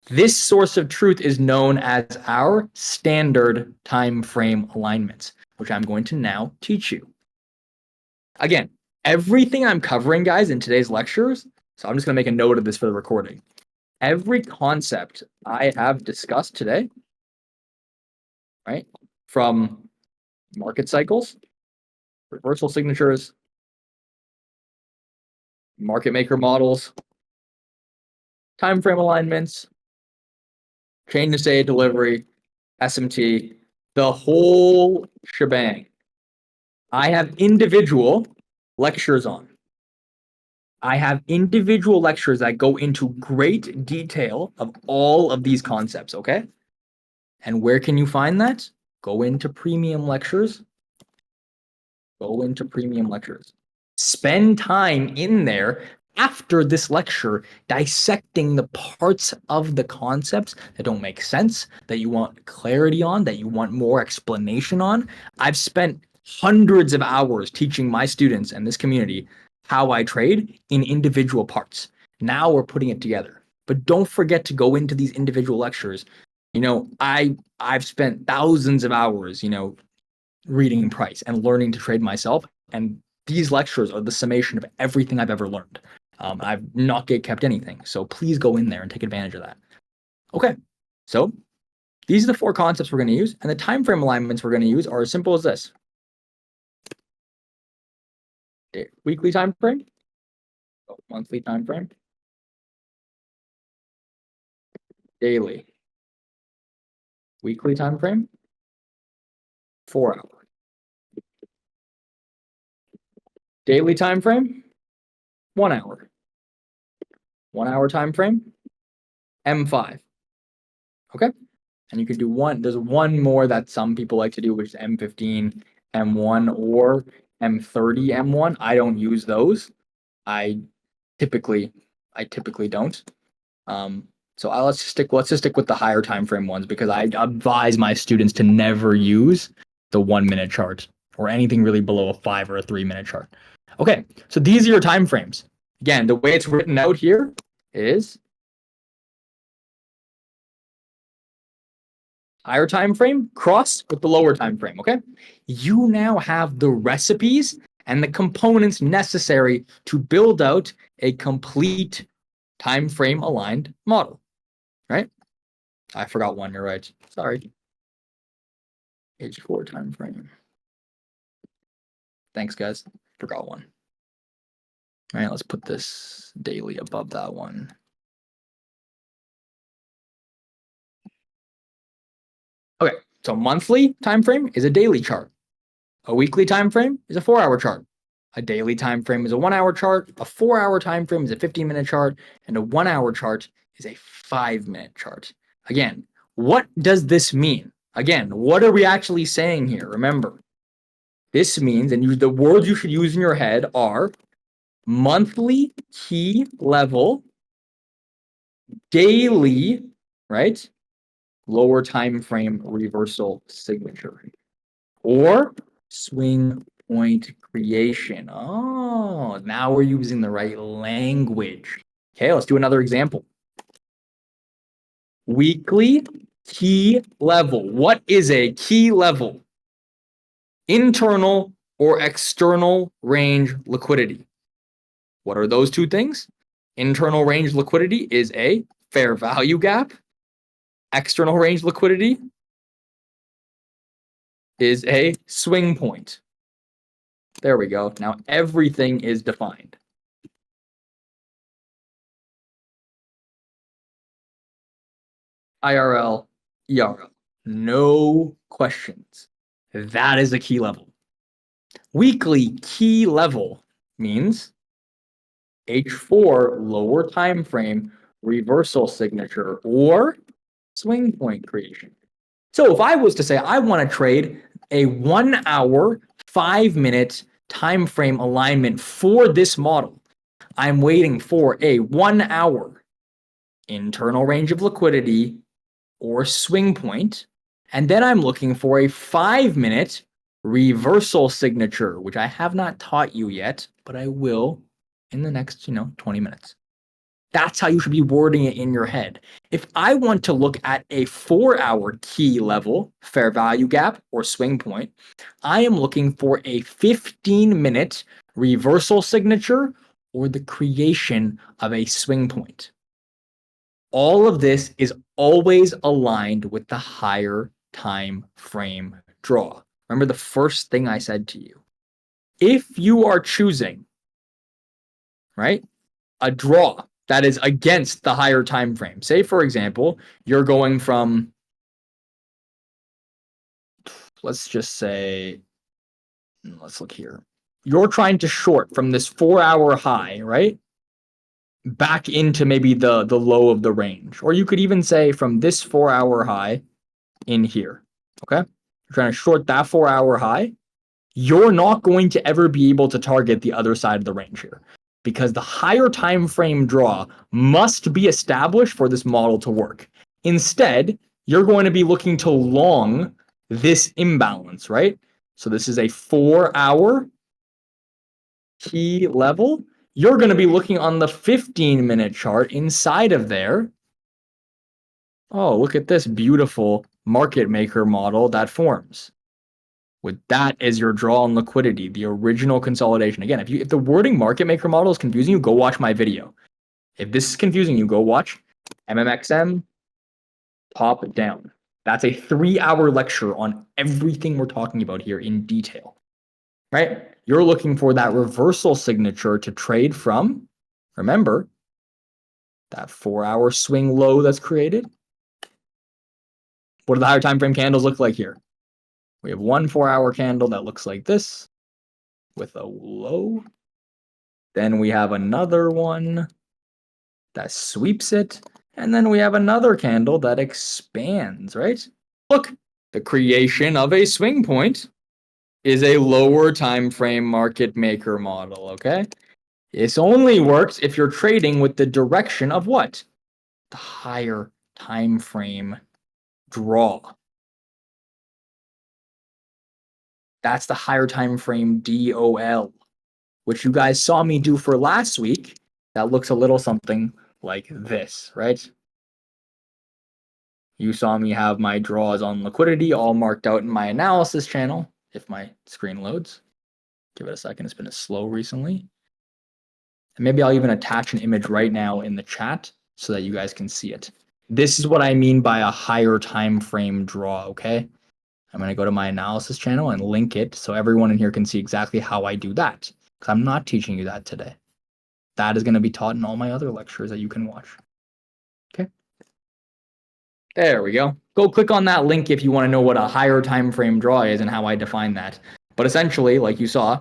This source of truth is known as our standard time frame alignments, which I'm going to now teach you. Again, everything I'm covering, guys, in today's lectures, so I'm just going to make a note of this for the recording. Every concept I have discussed today, right, from market cycles, reversal signatures, market maker models, time frame alignments, change in state of delivery, SMT, the whole shebang, I have individual lectures on. I have individual lectures that go into great detail of all of these concepts, okay? And where can you find that? Go into premium lectures. Go into premium lectures. Spend time in there after this lecture dissecting the parts of the concepts that don't make sense, that you want clarity on, that you want more explanation on. I've spent hundreds of hours teaching my students and this community how I trade in individual parts. Now we're putting it together. But don't forget to go into these individual lectures. You know, I've spent thousands of hours, reading price and learning to trade myself. And these lectures are the summation of everything I've ever learned. I've not kept anything. So please go in there and take advantage of that. Okay, so these are the four concepts we're going to use. And the time frame alignments we're going to use are as simple as this. Weekly time frame, monthly time frame, daily, weekly time frame, 4 hour, daily time frame, 1 hour, 1 hour time frame, M5. Okay, and you could do one. There's one more that some people like to do, which is M15, M1, or M30, M1. I don't use those. I typically don't. So let's just stick with the higher time frame ones, because I advise my students to never use the 1 minute chart or anything really below a 5 or a 3 minute chart. Okay, so these are your time frames. Again, the way it's written out here is higher time frame cross with the lower time frame. Okay, you now have the recipes and the components necessary to build out a complete time frame aligned model. Right? I forgot one. You're right. Sorry. H4 time frame. Thanks, guys. Forgot one. All right, let's put this daily above that one. Okay, so monthly time frame is a daily chart. A weekly time frame is a 4 hour chart. A daily time frame is a 1 hour chart. A 4 hour time frame is a 15-minute chart, and a 1 hour chart is a 5-minute chart. Again, what does this mean? Again, what are we actually saying here? Remember, this means, and the words you should use in your head are monthly key level, daily, right? Lower time frame reversal signature, or swing point creation. Oh, now we're using the right language. Okay, let's do another example. Weekly key level. What is a key level? Internal or external range liquidity. What are those two things? Internal range liquidity is a fair value gap. External range liquidity is a swing point. There we go. Now everything is defined. IRL, ERL. No questions. That is a key level. Weekly key level means H4 lower time frame reversal signature or swing point creation. So if I was to say I want to trade a 1 hour, 5-minute time frame alignment for this model, I'm waiting for a 1 hour internal range of liquidity or swing point, and then I'm looking for a 5-minute reversal signature, which I have not taught you yet, but I will in the next, 20 minutes. That's how you should be wording it in your head. If I want to look at a 4-hour key level, fair value gap, or swing point, I am looking for a 15-minute reversal signature or the creation of a swing point. All of this is always aligned with the higher time frame draw. Remember the first thing I said to you. If you are choosing, right, a draw that is against the higher time frame, say for example, you're going from, let's just say, let's look here. You're trying to short from this 4-hour high, right? Back into maybe the low of the range. Or you could even say from this 4-hour high in here, okay? You're trying to short that 4-hour high. You're not going to ever be able to target the other side of the range here because the higher time frame draw must be established for this model to work. Instead, you're going to be looking to long this imbalance, right? So this is a 4-hour key level. You're going to be looking on the 15-minute chart inside of there. Oh, look at this beautiful market maker model that forms. With that as your draw on liquidity, the original consolidation. Again, if the wording market maker model is confusing you, go watch my video. If this is confusing you, go watch MMXM top down. That's a 3-hour lecture on everything we're talking about here in detail, right? You're looking for that reversal signature to trade from, remember, that 4-hour swing low that's created. What do the higher time frame candles look like here? We have one 4-hour candle that looks like this with a low. Then we have another one that sweeps it. And then we have another candle that expands, right? Look, the creation of a swing point is a lower time frame market maker model, okay? This only works if you're trading with the direction of what? The higher time frame draw. That's the higher time frame DOL, which you guys saw me do for last week. That looks a little something like this, right? You saw me have my draws on liquidity all marked out in my analysis channel, if my screen loads. Give it a second, it's been slow recently. And maybe I'll even attach an image right now in the chat so that you guys can see it. This is what I mean by a higher time frame draw, okay? I'm going to go to my analysis channel and link it so everyone in here can see exactly how I do that. Because I'm not teaching you that today. That is going to be taught in all my other lectures that you can watch. Okay. There we go. Go click on that link if you want to know what a higher time frame draw is and how I define that. But essentially, like you saw,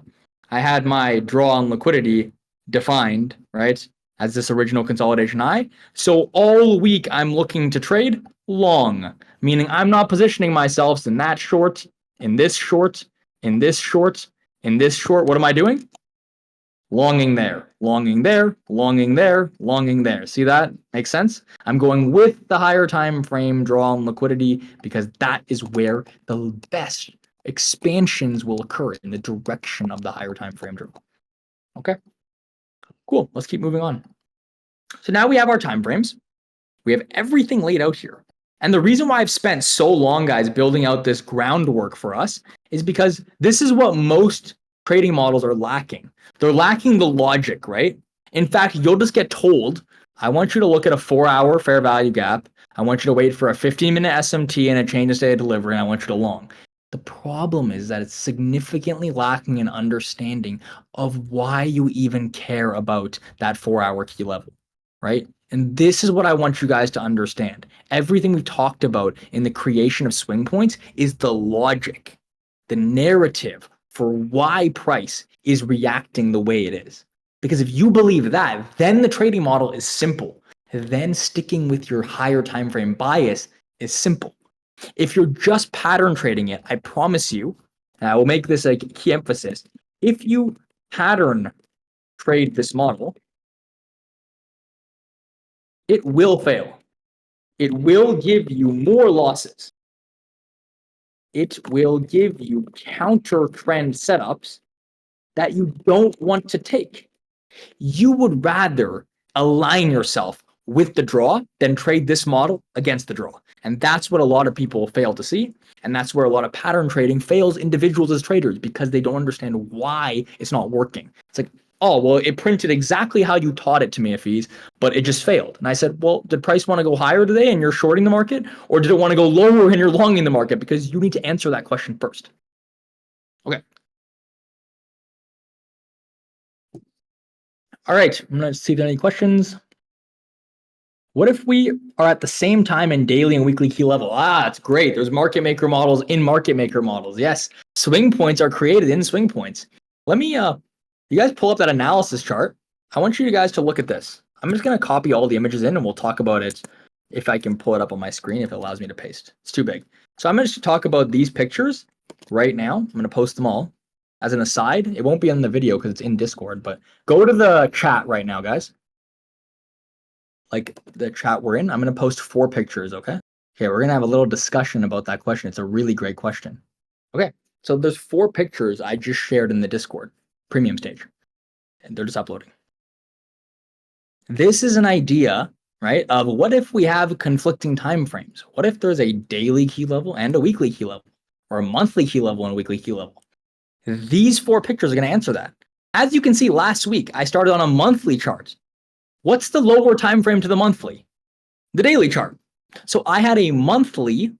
I had my draw on liquidity defined, right, as this original consolidation high. So all week I'm looking to trade long, meaning I'm not positioning myself in that short, in this short, in this short, in this short. What am I doing? Longing there, longing there, longing there, longing there. See that? Makes sense? I'm going with the higher time frame draw on liquidity because that is where the best expansions will occur in the direction of the higher time frame journal. Okay, cool. Let's keep moving on. So now we have our time frames. We have everything laid out here. And the reason why I've spent so long, guys, building out this groundwork for us is because this is what most trading models are lacking. They're lacking the logic, right? In fact, you'll just get told, I want you to look at a 4-hour fair value gap. I want you to wait for a 15-minute SMT and a change of state of delivery, and I want you to long. The problem is that it's significantly lacking an understanding of why you even care about that 4-hour key level, right? And this is what I want you guys to understand. Everything we've talked about in the creation of swing points is the logic, the narrative for why price is reacting the way it is. Because if you believe that, then the trading model is simple. Then sticking with your higher time frame bias is simple. If you're just pattern trading it, I promise you, and I will make this a key emphasis, if you pattern trade this model, it will fail. It will give you more losses. It will give you counter trend setups that you don't want to take. You would rather align yourself with the draw than trade this model against the draw. And that's what a lot of people fail to see. And that's where a lot of pattern trading fails individuals as traders, because they don't understand why it's not working. It's like, oh, well, it printed exactly how you taught it to me, Afiz, but it just failed. And I said, well, did price want to go higher today and you're shorting the market? Or did it want to go lower and you're longing the market? Because you need to answer that question first. Okay. All right, I'm going to see if there are any questions. What if we are at the same time in daily and weekly key level? It's great. There's market maker models in market maker models. Yes, swing points are created in swing points. Let me, you guys pull up that analysis chart. I want you guys to look at this. I'm just going to copy all the images in and we'll talk about it if I can pull it up on my screen, if it allows me to paste. It's too big. So I'm going to talk about these pictures right now. I'm going to post them all. As an aside, it won't be in the video because it's in Discord, but go to the chat right now, guys. Like the chat we're in, I'm going to post 4 pictures, okay? Okay, we're going to have a little discussion about that question. It's a really great question. Okay, so there's 4 pictures I just shared in the Discord premium stage, and they're just uploading. This is an idea, right, of what if we have conflicting time frames? What if there's a daily key level and a weekly key level, or a monthly key level and a weekly key level? These 4 pictures are going to answer that. As you can see, last week, I started on a monthly chart. What's the lower time frame to the monthly? The daily chart. So I had a monthly,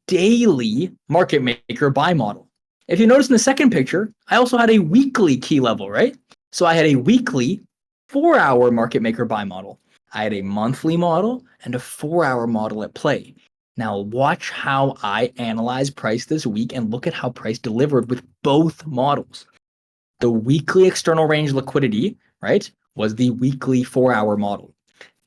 daily market maker buy model. If you notice in the second picture, I also had a weekly key level, right? So I had a weekly 4-hour market maker buy model. I had a monthly model and a 4-hour model at play. Now watch how I analyze price this week and look at how price delivered with both models. The weekly external range liquidity, right, was the weekly 4-hour model.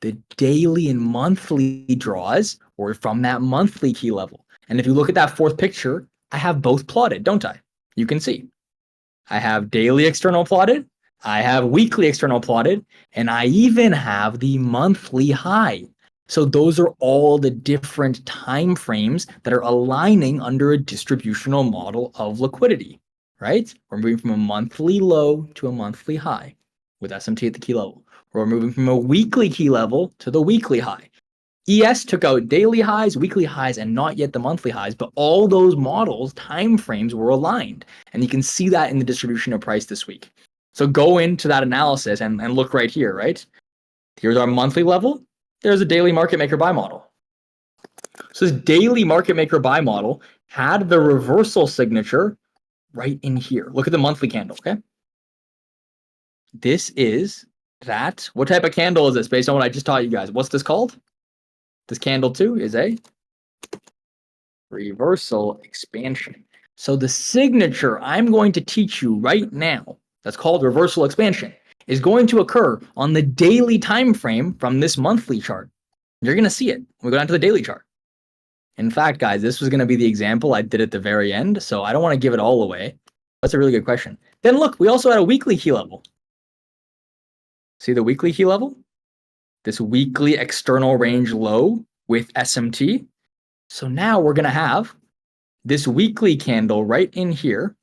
The daily and monthly draws were from that monthly key level. And if you look at that 4th picture, I have both plotted, don't I? You can see. I have daily external plotted, I have weekly external plotted, and I even have the monthly high. So those are all the different time frames that are aligning under a distributional model of liquidity, right? We're moving from a monthly low to a monthly high with SMT at the key level. We're moving from a weekly key level to the weekly high. ES took out daily highs, weekly highs, and not yet the monthly highs, but all those models, time frames were aligned. And you can see that in the distribution of price this week. So go into that analysis and look right here, right? Here's our monthly level. There's a daily market maker buy model. So this daily market maker buy model had the reversal signature right in here. Look at the monthly candle, okay? This is that. What type of candle is this based on what I just taught you guys? What's this called? This candle too is a reversal expansion. So the signature I'm going to teach you right now, that's called reversal expansion, is going to occur on the daily time frame from this monthly chart. You're going to see it when we go down to the daily chart. In fact, guys, this was going to be the example I did at the very end, so I don't want to give it all away. That's a really good question. Then look, we also had a weekly key level. See the weekly key level? This weekly external range low with SMT. So now we're going to have this weekly candle right in here,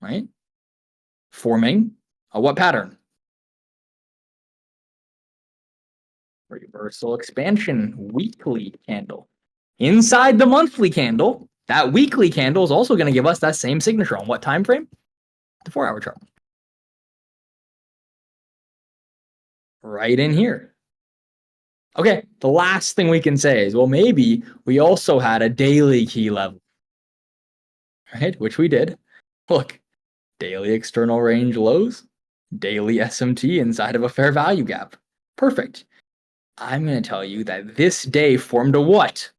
right, forming a what pattern? Reversal expansion weekly candle. Inside the monthly candle, that weekly candle is also going to give us that same signature on what time frame? The 4-hour chart. Right in here. Okay, the last thing we can say is, well, maybe we also had a daily key level, right? Which we did. Look, daily external range lows, daily SMT inside of a fair value gap. Perfect. I'm going to tell you that this day formed a what?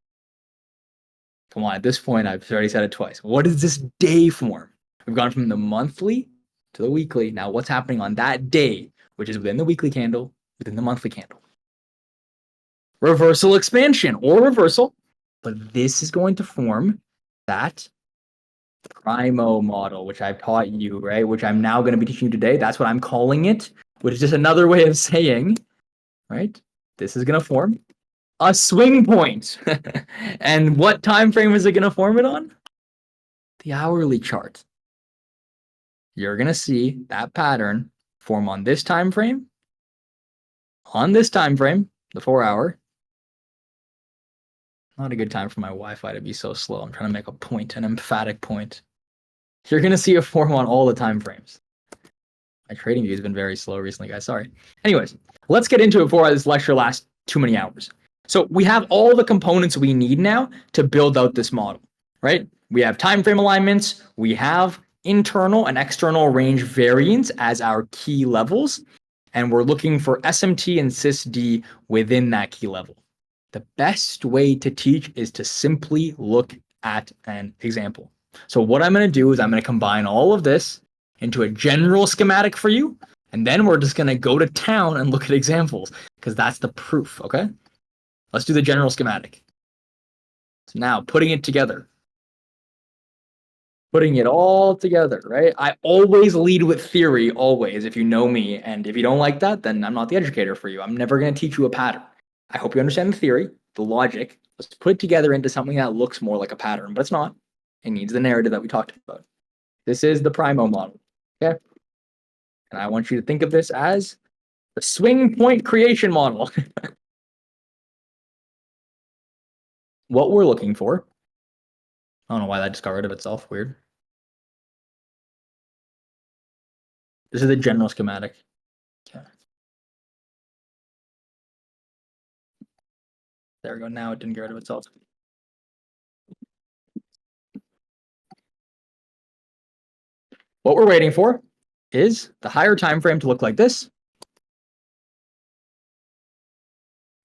Come on, at this point, I've already said it twice. What does this day form? We've gone from the monthly to the weekly. Now, what's happening on that day, which is within the weekly candle, within the monthly candle? Reversal expansion or reversal, but this is going to form that Primo model, which I've taught you, right? Which I'm now going to be teaching you today. That's what I'm calling it, which is just another way of saying, right? This is going to form a swing point. And what time frame is it going to form it on? The hourly chart. You're going to see that pattern form on this time frame, the 4-hour. Not a good time for my Wi-Fi to be so slow. I'm trying to make a point, an emphatic point. You're going to see it form on all the time frames. My trading view has been very slow recently, guys. Sorry. Anyways, let's get into it before this lecture lasts too many hours. So we have all the components we need now to build out this model, right? We have time frame alignments. We have internal and external range variance as our key levels. And we're looking for SMT and SysD within that key level. The best way to teach is to simply look at an example. So what I'm going to do is I'm going to combine all of this into a general schematic for you, and then we're just going to go to town and look at examples, because that's the proof, okay? Let's do the general schematic. So now, putting it together. Putting it all together, right? I always lead with theory, always, if you know me, and if you don't like that, then I'm not the educator for you. I'm never going to teach you a pattern. I hope you understand the theory, the logic. Let's put it together into something that looks more like a pattern, but it's not. It needs the narrative that we talked about. This is the Primo model, okay? And I want you to think of this as the swing point creation model. What we're looking for, I don't know why that just got rid of itself, weird. This is the general schematic. Okay. There we go, now it didn't get rid of itself. What we're waiting for is the higher time frame to look like this,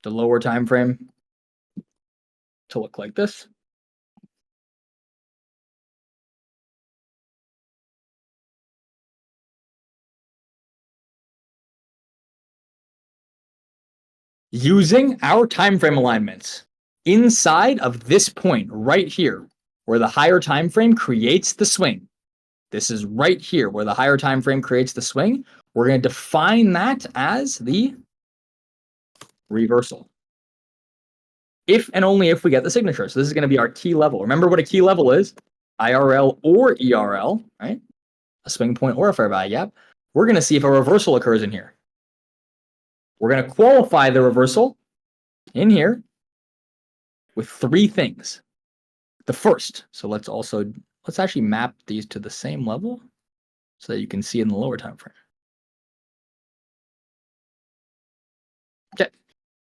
the lower time frame to look like this. Using our time frame alignments inside of this point right here, where the higher time frame creates the swing. This is right here where the higher time frame creates the swing. We're going to define that as the reversal. If and only if we get the signature. So this is going to be our key level. Remember what a key level is? IRL or ERL, right? A swing point or a fair value gap. We're going to see if a reversal occurs in here. We're going to qualify the reversal in here with 3 things. The first, so let's actually map these to the same level so that you can see in the lower time frame. Okay,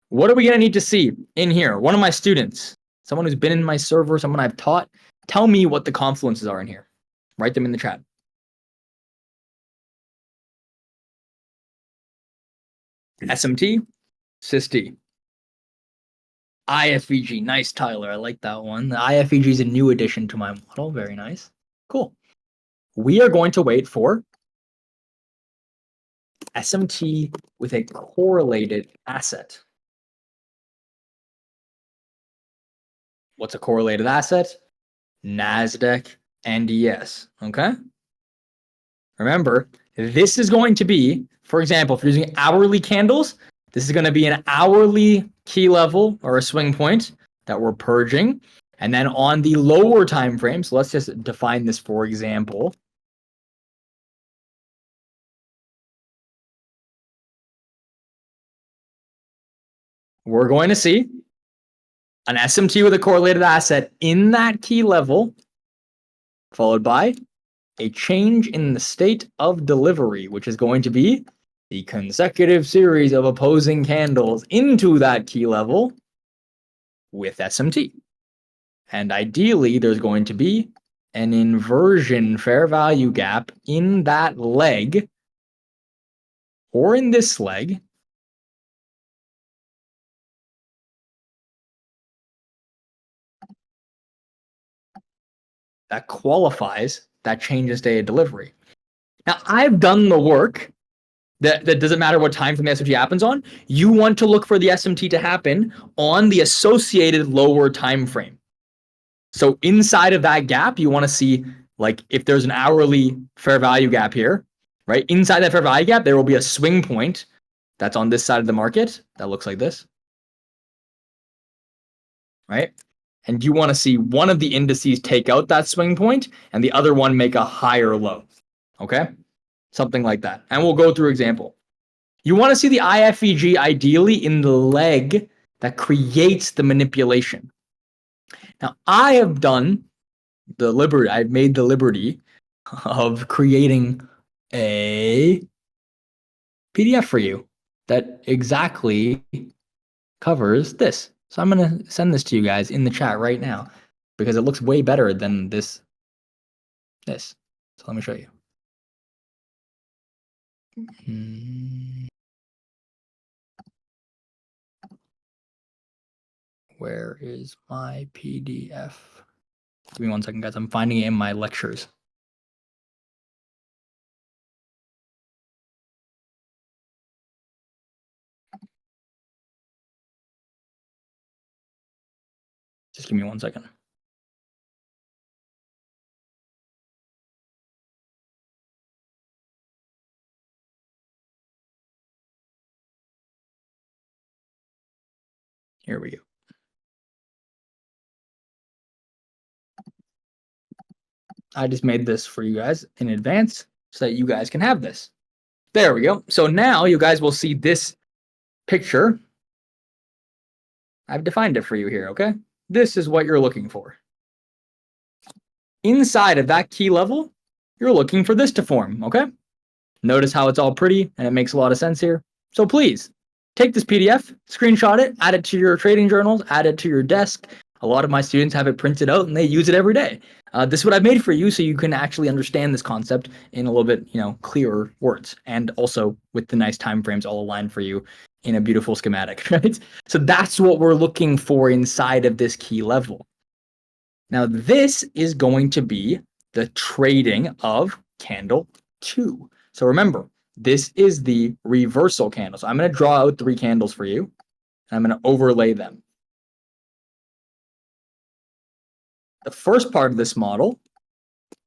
what are we going to need to see in here? One of my students, someone who's been in my server, someone I've taught, tell me what the confluences are in here. Write them in the chat. SMT, SysD. IFVG, nice, Tyler. I like that one. The IFVG is a new addition to my model. Very nice. Cool. We are going to wait for SMT with a correlated asset. What's a correlated asset? NASDAQ NDS. Okay. Remember, this is going to be, for example, if you're using hourly candles, this is going to be an hourly key level or a swing point that we're purging. And then on the lower time frame, so let's just define this for example. We're going to see an SMT with a correlated asset in that key level, followed by a change in the state of delivery, which is going to be the consecutive series of opposing candles into that key level with SMT. And ideally, there's going to be an inversion fair value gap in that leg or in this leg that qualifies that change in state of delivery. Now, I've done the work. That doesn't matter what time frame the SMT happens on. You want to look for the SMT to happen on the associated lower time frame. So inside of that gap, you want to see, like, if there's an hourly fair value gap here, right? Inside that fair value gap, there will be a swing point that's on this side of the market that looks like this, right? And you want to see one of the indices take out that swing point and the other one make a higher low, okay? Something like that. And we'll go through example. You want to see the IFEG ideally in the leg that creates the manipulation. Now, I've made the liberty of creating a PDF for you that exactly covers this. So I'm going to send this to you guys in the chat right now because it looks way better than this. So let me show you. Where is my PDF? Give me 1 second, guys. I'm finding it in my lectures. Just give me 1 second. Here we go. I just made this for you guys in advance so that you guys can have this. There we go. So now you guys will see this picture. I've defined it for you here, okay? This is what you're looking for. Inside of that key level, you're looking for this to form, okay? Notice how it's all pretty and it makes a lot of sense here. So please, take this PDF, screenshot it, add it to your trading journals, add it to your desk. A lot of my students have it printed out and they use it every day. This is what I've made for you so you can actually understand this concept in a little bit, clearer words, and also with the nice time frames all aligned for you in a beautiful schematic, right? So that's what we're looking for inside of this key level. Now, this is going to be the trading of candle 2. So remember, this is the reversal candle. So I'm going to draw out 3 candles for you, and I'm going to overlay them. The first part of this model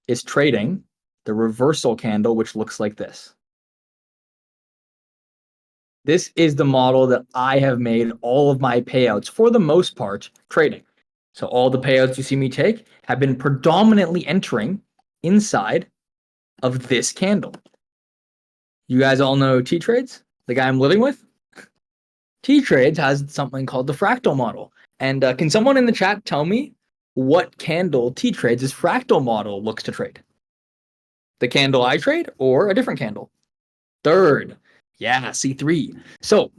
is trading the reversal candle, which looks like this. This is the model that I have made all of my payouts, for the most part, trading. So all the payouts you see me take have been predominantly entering inside of this candle. You guys all know T-Trades, the guy I'm living with? T-Trades has something called the fractal model. And can someone in the chat tell me what candle T-Trades' fractal model looks to trade? The candle I trade or a different candle? Third. Yeah, C3. So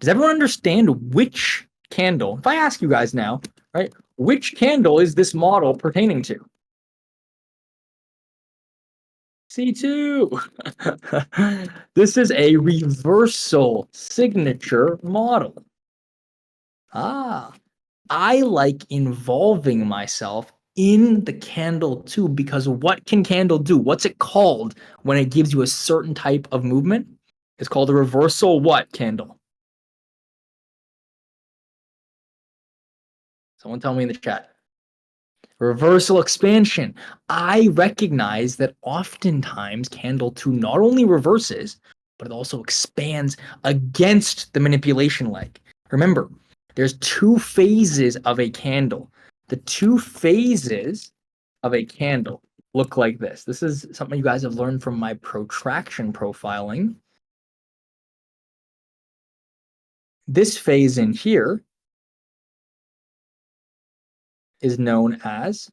does everyone understand which candle, if I ask you guys now, right, which candle is this model pertaining to? C2. This is a reversal signature model. I like involving myself in the candle 2 because what can candle do? What's it called when it gives you a certain type of movement? It's called a reversal what candle? Someone tell me in the chat. Reversal expansion. I recognize that oftentimes candle 2 not only reverses, but it also expands against the manipulation leg. Remember, there's 2 phases of a candle. The two phases of a candle look like this. This is something you guys have learned from my protraction profiling. This phase in here is known as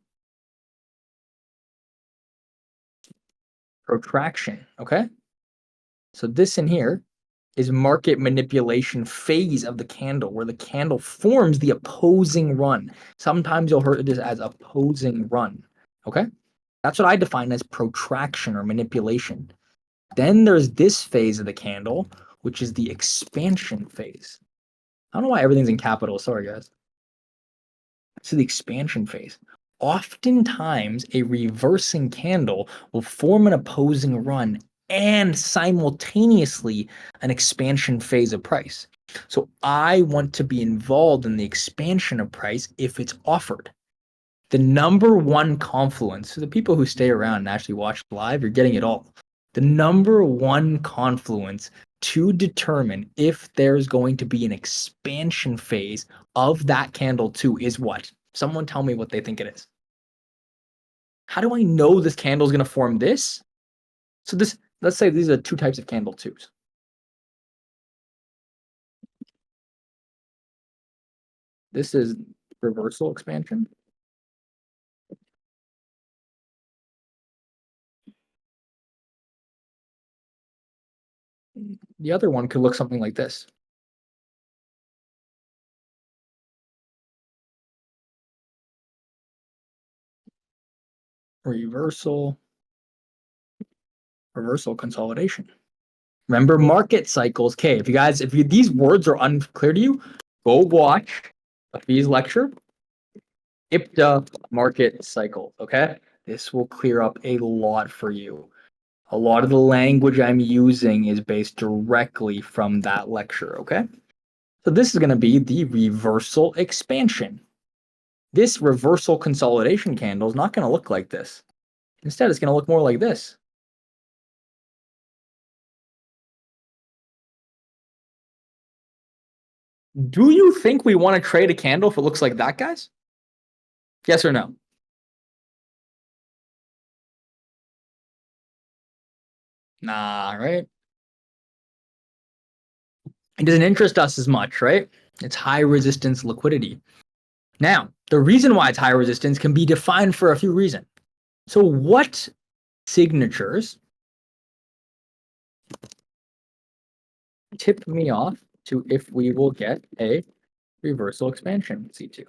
protraction, okay? So this in here is market manipulation phase of the candle, where the candle forms the opposing run. Sometimes you'll hear this as opposing run, okay? That's what I define as protraction or manipulation. Then there's this phase of the candle, which is the expansion phase. I don't know why everything's in capital. Sorry, guys. So the expansion phase. Oftentimes, a reversing candle will form an opposing run and simultaneously an expansion phase of price. So I want to be involved in the expansion of price if it's offered. The number one confluence, so the people who stay around and actually watch live, you're getting it all. The number one confluence to determine if there's going to be an expansion phase of that candle too is what? Someone tell me what they think it is. How do I know this candle is going to form this? So this, let's say these are two types of candle twos. This is reversal expansion. The other one could look something like this. Reversal consolidation. Remember market cycles. Okay, if these words are unclear to you, go watch Lathyrus lecture, IPTA market cycle. Okay, this will clear up a lot for you. A lot of the language I'm using is based directly from that lecture. Okay, so this is going to be the reversal expansion. This reversal consolidation candle is not going to look like this. Instead, it's going to look more like this. Do you think we want to trade a candle if it looks like that, guys? Yes or no? Nah, right? It doesn't interest us as much, right? It's high resistance liquidity. Now, the reason why it's high resistance can be defined for a few reasons. So what signatures tip me off to if we will get a reversal expansion C2?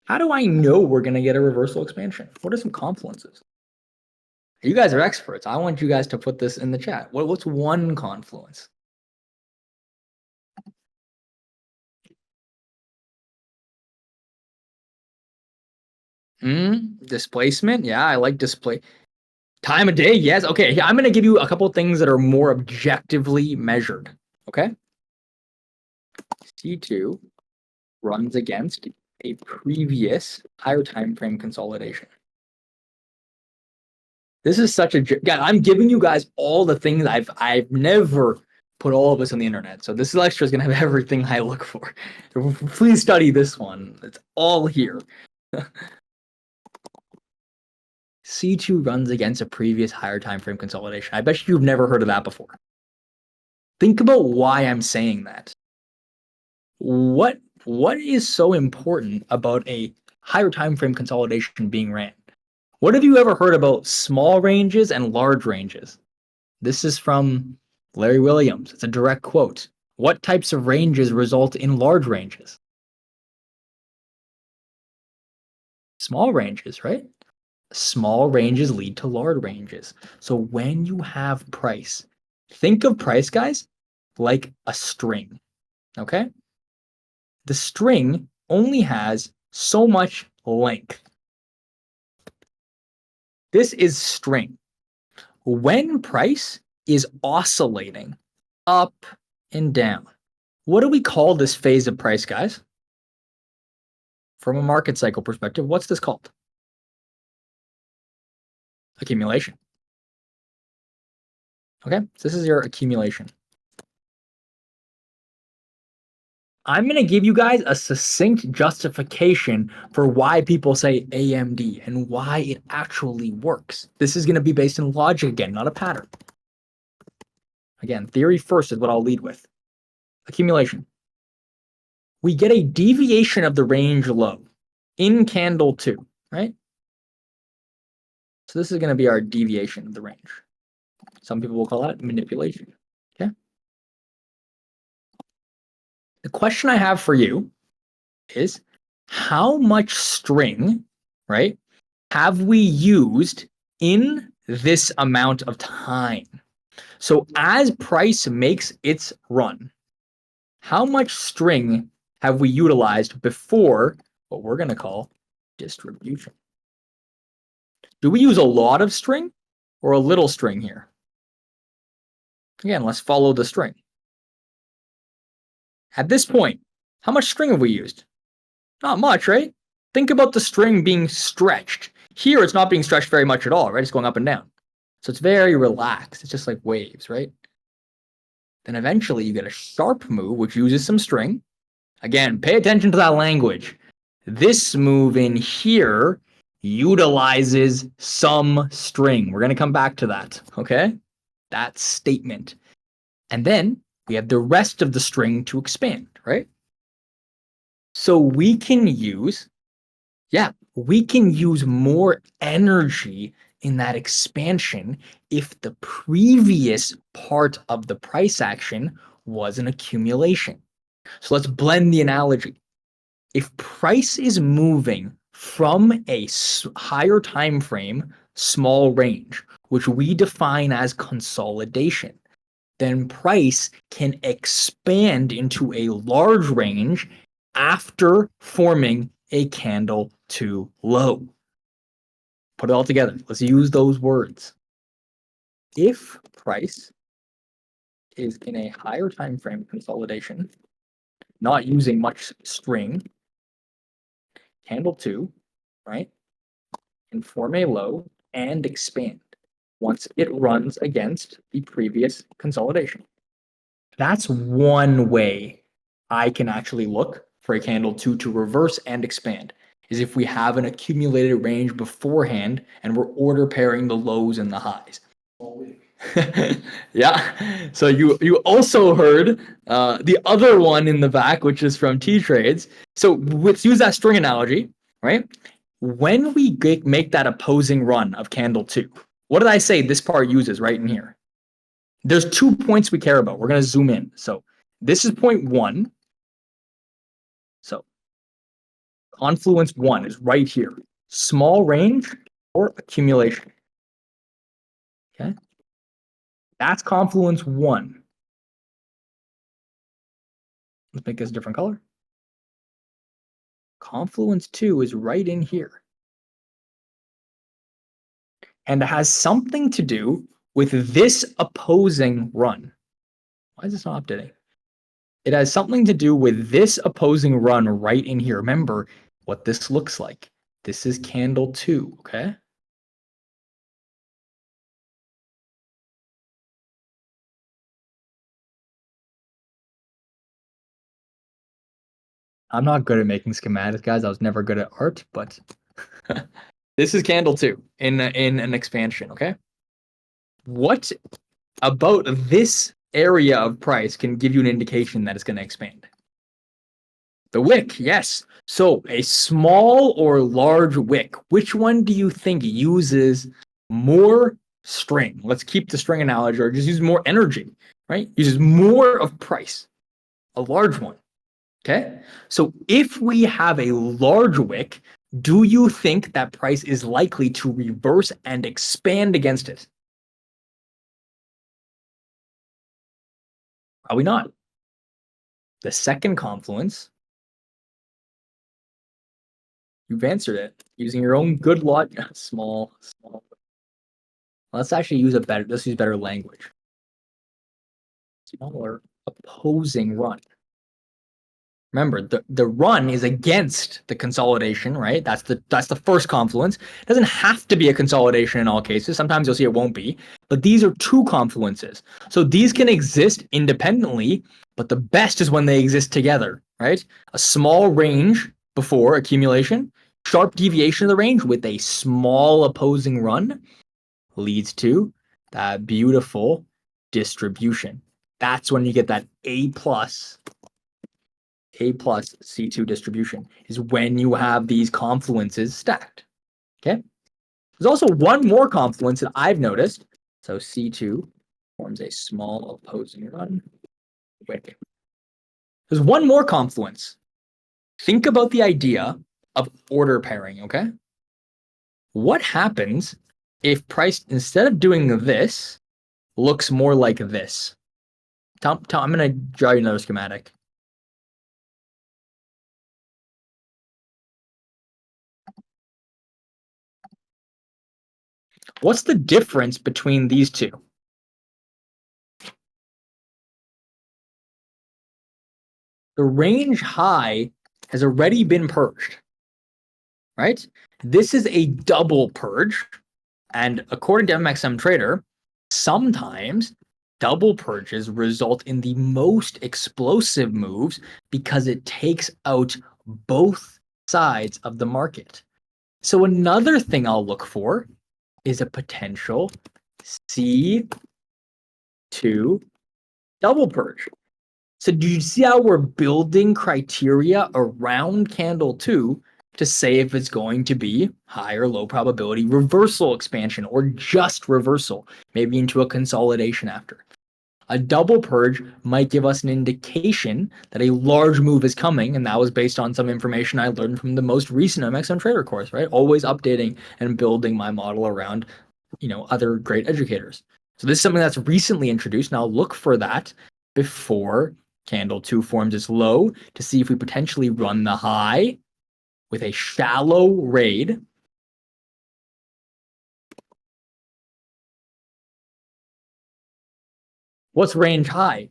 How do I know we're going to get a reversal expansion? What are some confluences? You guys are experts. I want you guys to put this in the chat. What's one confluence? Displacement. Yeah, I like display. Time of day. Yes. Okay. I'm going to give you a couple of things that are more objectively measured. Okay. C2 runs against a previous higher time frame consolidation. This is such a yeah, I'm giving you guys all the things I've never put all of this on the internet. So this lecture is gonna have everything I look for. Please study this one. It's all here. C2 runs against a previous higher time frame consolidation. I bet you've never heard of that before. Think about why I'm saying that. What is so important about a higher time frame consolidation being ran? What have you ever heard about small ranges and large ranges? This is from Larry Williams. It's a direct quote. What types of ranges result in large ranges? Small ranges, right? Small ranges lead to large ranges. So when you have price, think of price, guys, like a string, okay? The string only has so much length. This is string. When price is oscillating up and down, what do we call this phase of price, guys? From a market cycle perspective, what's this called? Accumulation. Okay, so this is your accumulation. I'm going to give you guys a succinct justification for why people say AMD and why it actually works. This is going to be based in logic again, not a pattern. Again, theory first is what I'll lead with. Accumulation. We get a deviation of the range low in candle 2, right? So this is going to be our deviation of the range. Some people will call that manipulation, okay? The question I have for you is how much string, right, have we used in this amount of time? So as price makes its run, how much string have we utilized before what we're going to call distribution? Do we use a lot of string or a little string here? Again, let's follow the string. At this point, how much string have we used? Not much, right? Think about the string being stretched. Here, it's not being stretched very much at all, right? It's going up and down. So it's very relaxed. It's just like waves, right? Then eventually you get a sharp move, which uses some string. Again, pay attention to that language. This move in here utilizes some string. We're going to come back to that, okay? That statement. And then we have the rest of the string to expand, right? So we can use, we can use more energy in that expansion if the previous part of the price action was an accumulation. So let's blend the analogy. If price is moving from a higher time frame, small range, which we define as consolidation, then price can expand into a large range after forming a candle to low. Put it all together. Let's use those words. If price is in a higher time frame consolidation, not using much string, candle 2, right, can form a low and expand once it runs against the previous consolidation. That's one way I can actually look for a candle 2 to reverse and expand, is if we have an accumulated range beforehand and we're order pairing the lows and the highs. Yeah. So you also heard the other one in the back, which is from T-Trades. So let's use that string analogy, right? When we make that opposing run of candle 2, what did I say this part uses right in here? There's 2 points we care about. We're going to zoom in. So this is point 1. So confluence 1 is right here. Small range or accumulation. Okay. That's confluence 1. Let's make this a different color. Confluence 2 is right in here. And it has something to do with this opposing run. Why is this not updating? It has something to do with this opposing run right in here. Remember what this looks like. This is candle 2, okay? I'm not good at making schematics, guys. I was never good at art, but this is candle 2 in an expansion, okay? What about this area of price can give you an indication that it's going to expand? The wick, yes. So a small or large wick, which one do you think uses more string? Let's keep the string analogy, or just use more energy, right? Uses more of price, a large one. Okay. So if we have a large wick, do you think that price is likely to reverse and expand against it? Probably not. The second confluence, you've answered it using your own good logic. Small. Let's actually use let's use better language. Smaller opposing run. Remember, the run is against the consolidation, right? That's the first confluence. It doesn't have to be a consolidation in all cases. Sometimes you'll see it won't be, but these are two confluences. So these can exist independently, but the best is when they exist together, right? A small range before accumulation, sharp deviation of the range with a small opposing run leads to that beautiful distribution. That's when you get that A plus C2 distribution, is when you have these confluences stacked. Okay. There's also one more confluence that I've noticed. So C2 forms a small opposing run. Wick. There's one more confluence. Think about the idea of order pairing, okay? What happens if price, instead of doing this, looks more like this? I'm going to draw you another schematic. What's the difference between these two? The range high has already been purged, right? This is a double purge. And according to MXM Trader, sometimes double purges result in the most explosive moves because it takes out both sides of the market. So another thing I'll look for is a potential C2 double purge. So do you see how we're building criteria around candle 2 to say if it's going to be high or low probability reversal expansion or just reversal, maybe into a consolidation after? A double purge might give us an indication that a large move is coming, and that was based on some information I learned from the most recent MXM Trader course, right? Always updating and building my model around, other great educators. So this is something that's recently introduced. Now look for that before candle 2 forms its low to see if we potentially run the high with a shallow raid. What's range high?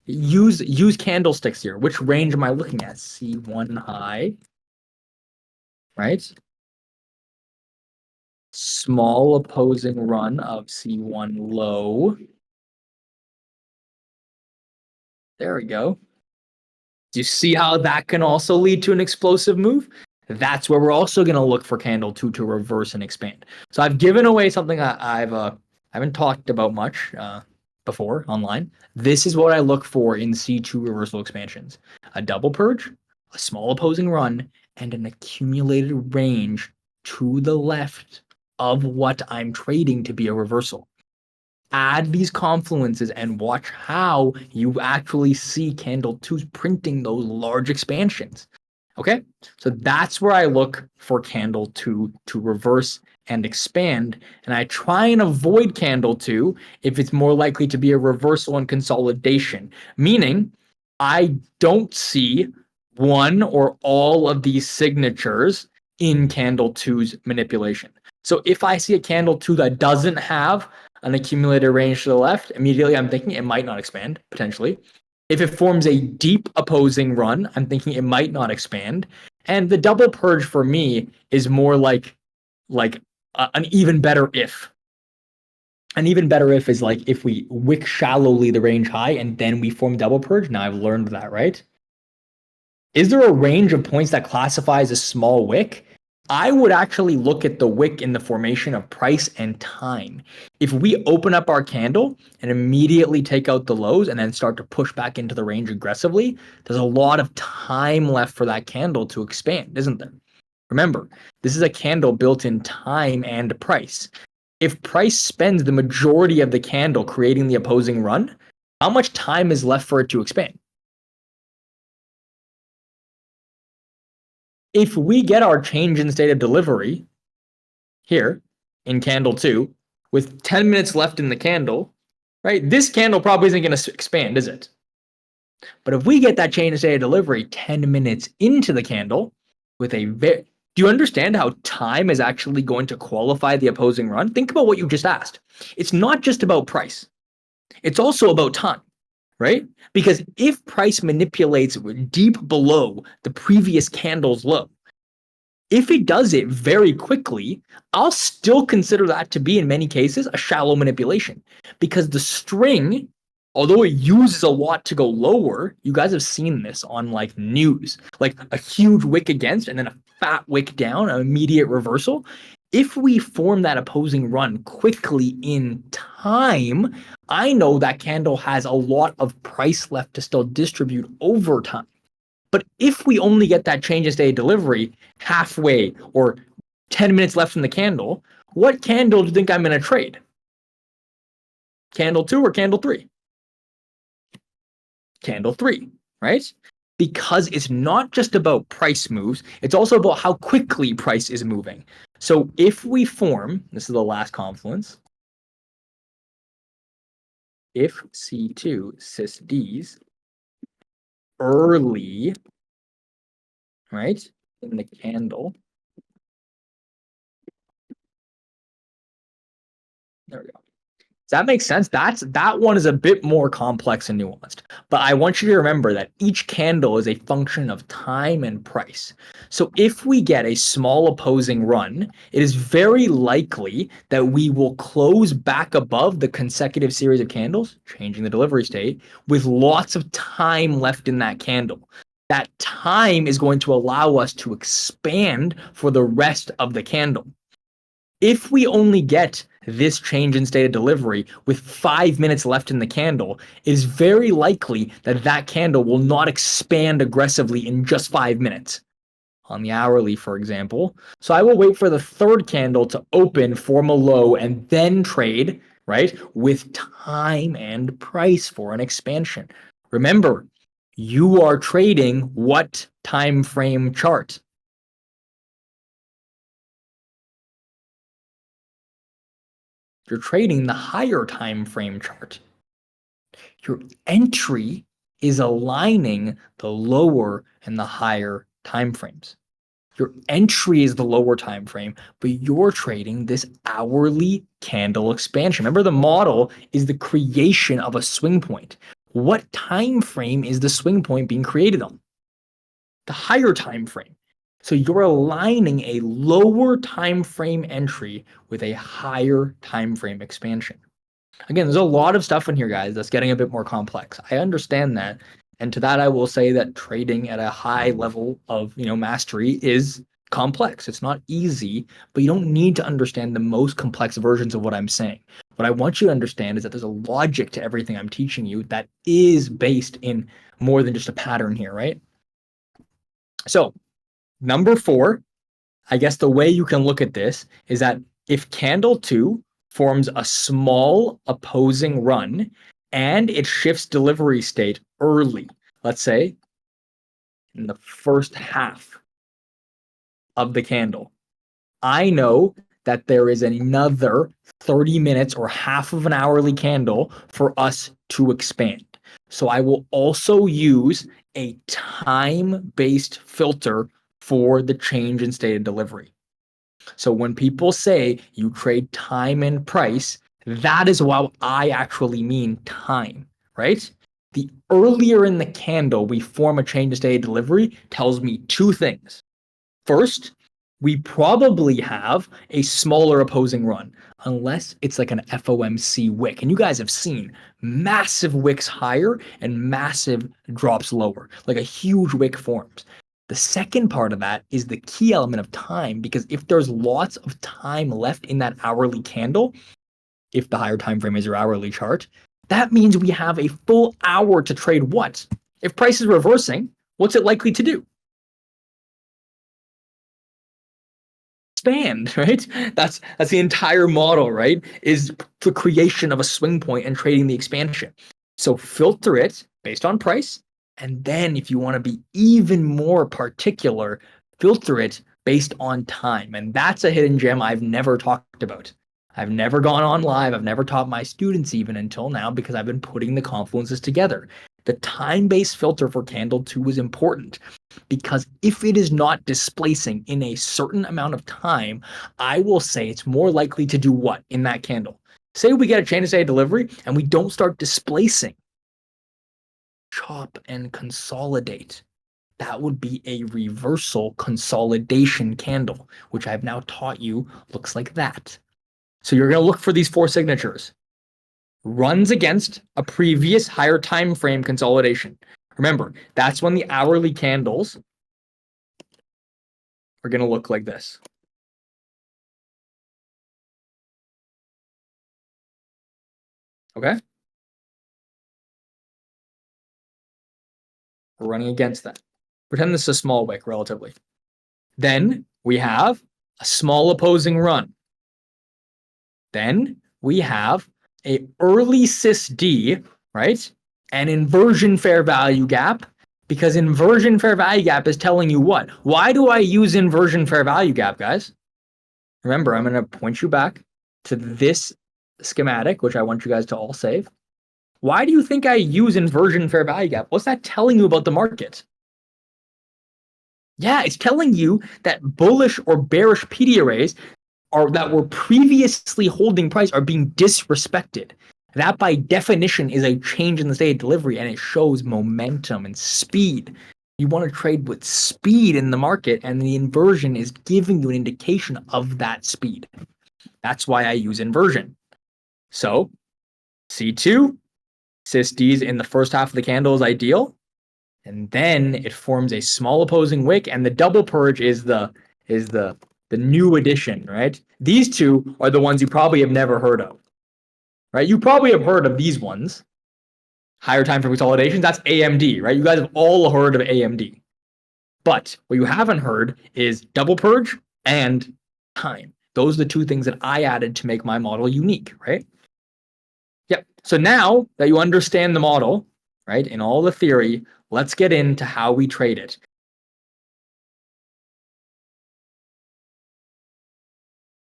Use candlesticks here. Which range am I looking at? C1 high, right? Small opposing run of C1 low. There we go. Do you see how that can also lead to an explosive move? That's where we're also going to look for candle 2 to reverse and expand. So I've given away something I haven't talked about much before online. This is what I look for in C2 reversal expansions: a double purge, a small opposing run, and an accumulated range to the left of what I'm trading to be a reversal. Add these confluences and watch how you actually see candle 2's printing those large expansions. Okay, so that's where I look for candle 2 to reverse and expand, and I try and avoid candle 2 if it's more likely to be a reversal and consolidation, meaning I don't see one or all of these signatures in candle 2's manipulation. So if I see a candle 2 that doesn't have an accumulated range to the left, immediately I'm thinking it might not expand, potentially. If it forms a deep opposing run, I'm thinking it might not expand. And the double purge for me is more like an even better if. An even better if is like if we wick shallowly the range high and then we form double purge. Now I've learned that, right? Is there a range of points that classifies a small wick? I would actually look at the wick in the formation of price and time. If we open up our candle and immediately take out the lows and then start to push back into the range aggressively, there's a lot of time left for that candle to expand, isn't there? Remember, this is a candle built in time and price. If price spends the majority of the candle creating the opposing run, how much time is left for it to expand? If we get our change in state of delivery here in candle 2 with 10 minutes left in the candle, right? This candle probably isn't going to expand, is it? But if we get that change in state of delivery 10 minutes into the candle with a do you understand how time is actually going to qualify the opposing run? Think about what you just asked. It's not just about price. It's also about time. right? Because if price manipulates deep below the previous candle's low, if it does it very quickly, I'll still consider that to be, in many cases, a shallow manipulation, because the string, although it uses a lot to go lower, you guys have seen this on like news, like a huge wick against and then a fat wick down, an immediate reversal. If we form that opposing run quickly in time, I know that candle has a lot of price left to still distribute over time. But if we only get that change in state of delivery halfway or 10 minutes left in the candle, what candle do you think I'm going to trade? Candle 2 or candle 3? Candle 3, right? Because it's not just about price moves, it's also about how quickly price is moving. So if we form, this is the last confluence, if C2 sys Ds early, right, in the candle, there we go. Does that make sense? That one is a bit more complex and nuanced. But I want you to remember that each candle is a function of time and price. So if we get a small opposing run, it is very likely that we will close back above the consecutive series of candles, changing the delivery state, with lots of time left in that candle. That time is going to allow us to expand for the rest of the candle. If we only get this change in state of delivery with 5 minutes left in the candle, it is very likely that that candle will not expand aggressively in just 5 minutes on the hourly, for example. So I will wait for the third candle to open, form a low, and then trade, right, with time and price for an expansion. Remember, you are trading what time frame chart? You're trading the higher time frame chart. Your entry is aligning the lower and the higher time frames. Your entry is the lower time frame, but you're trading this hourly candle expansion. Remember, the model is the creation of a swing point. What time frame is the swing point being created on? The higher time frame. So you're aligning a lower time frame entry with a higher time frame expansion. Again, there's a lot of stuff in here, guys, that's getting a bit more complex. I understand that. And to that, I will say that trading at a high level of, mastery is complex. It's not easy, but you don't need to understand the most complex versions of what I'm saying. What I want you to understand is that there's a logic to everything I'm teaching you that is based in more than just a pattern here, right? So, number 4, I guess the way you can look at this is that if candle 2 forms a small opposing run and it shifts delivery state early, let's say in the first half of the candle, I know that there is another 30 minutes or half of an hourly candle for us to expand. So I will also use a time-based filter for the change in state of delivery. So when people say you trade time and price, that is what I actually mean time, right? The earlier in the candle we form a change in state of delivery tells me 2 things. First, we probably have a smaller opposing run, unless it's like an FOMC wick. And you guys have seen massive wicks higher and massive drops lower, like a huge wick forms. The second part of that is the key element of time, because if there's lots of time left in that hourly candle, if the higher time frame is your hourly chart, that means we have a full hour to trade what? If price is reversing, what's it likely to do? Expand, right? That's the entire model, right? Is the creation of a swing point and trading the expansion. So filter it based on price, and then if you want to be even more particular, filter it based on time. And that's a hidden gem I've never talked about. I've never gone on live. I've never taught my students even until now, because I've been putting the confluences together. The time-based filter for candle 2 is important, because if it is not displacing in a certain amount of time, I will say it's more likely to do what in that candle? Say we get a chain of state delivery and we don't start displacing chop and consolidate. That would be a reversal consolidation candle, which I've now taught you looks like that. So you're going to look for these 4 signatures. Runs against a previous higher time frame consolidation. Remember, that's when the hourly candles are going to look like this. Okay? We're running against that. Pretend this is a small wick relatively. Then we have a small opposing run. Then we have a early sys-D, right? An inversion fair value gap, because inversion fair value gap is telling you what? Why do I use inversion fair value gap, guys? Remember, I'm going to point you back to this schematic, which I want you guys to all save. Why do you think I use inversion fair value gap? What's that telling you about the market? Yeah, it's telling you that bullish or bearish PD arrays that were previously holding price are being disrespected. That by definition is a change in the state of delivery, and it shows momentum and speed. You want to trade with speed in the market, and the inversion is giving you an indication of that speed. That's why I use inversion. So C2, sys-Ds in the first half of the candle is ideal, and then it forms a small opposing wick, and the double purge is the new addition, right? These two are the ones you probably have never heard of, right? You probably have heard of these ones. Higher time for consolidation, that's AMD, right? You guys have all heard of AMD. But what you haven't heard is double purge and time. Those are the 2 things that I added to make my model unique, right? Yep. So now that you understand the model, right, in all the theory, let's get into how we trade it.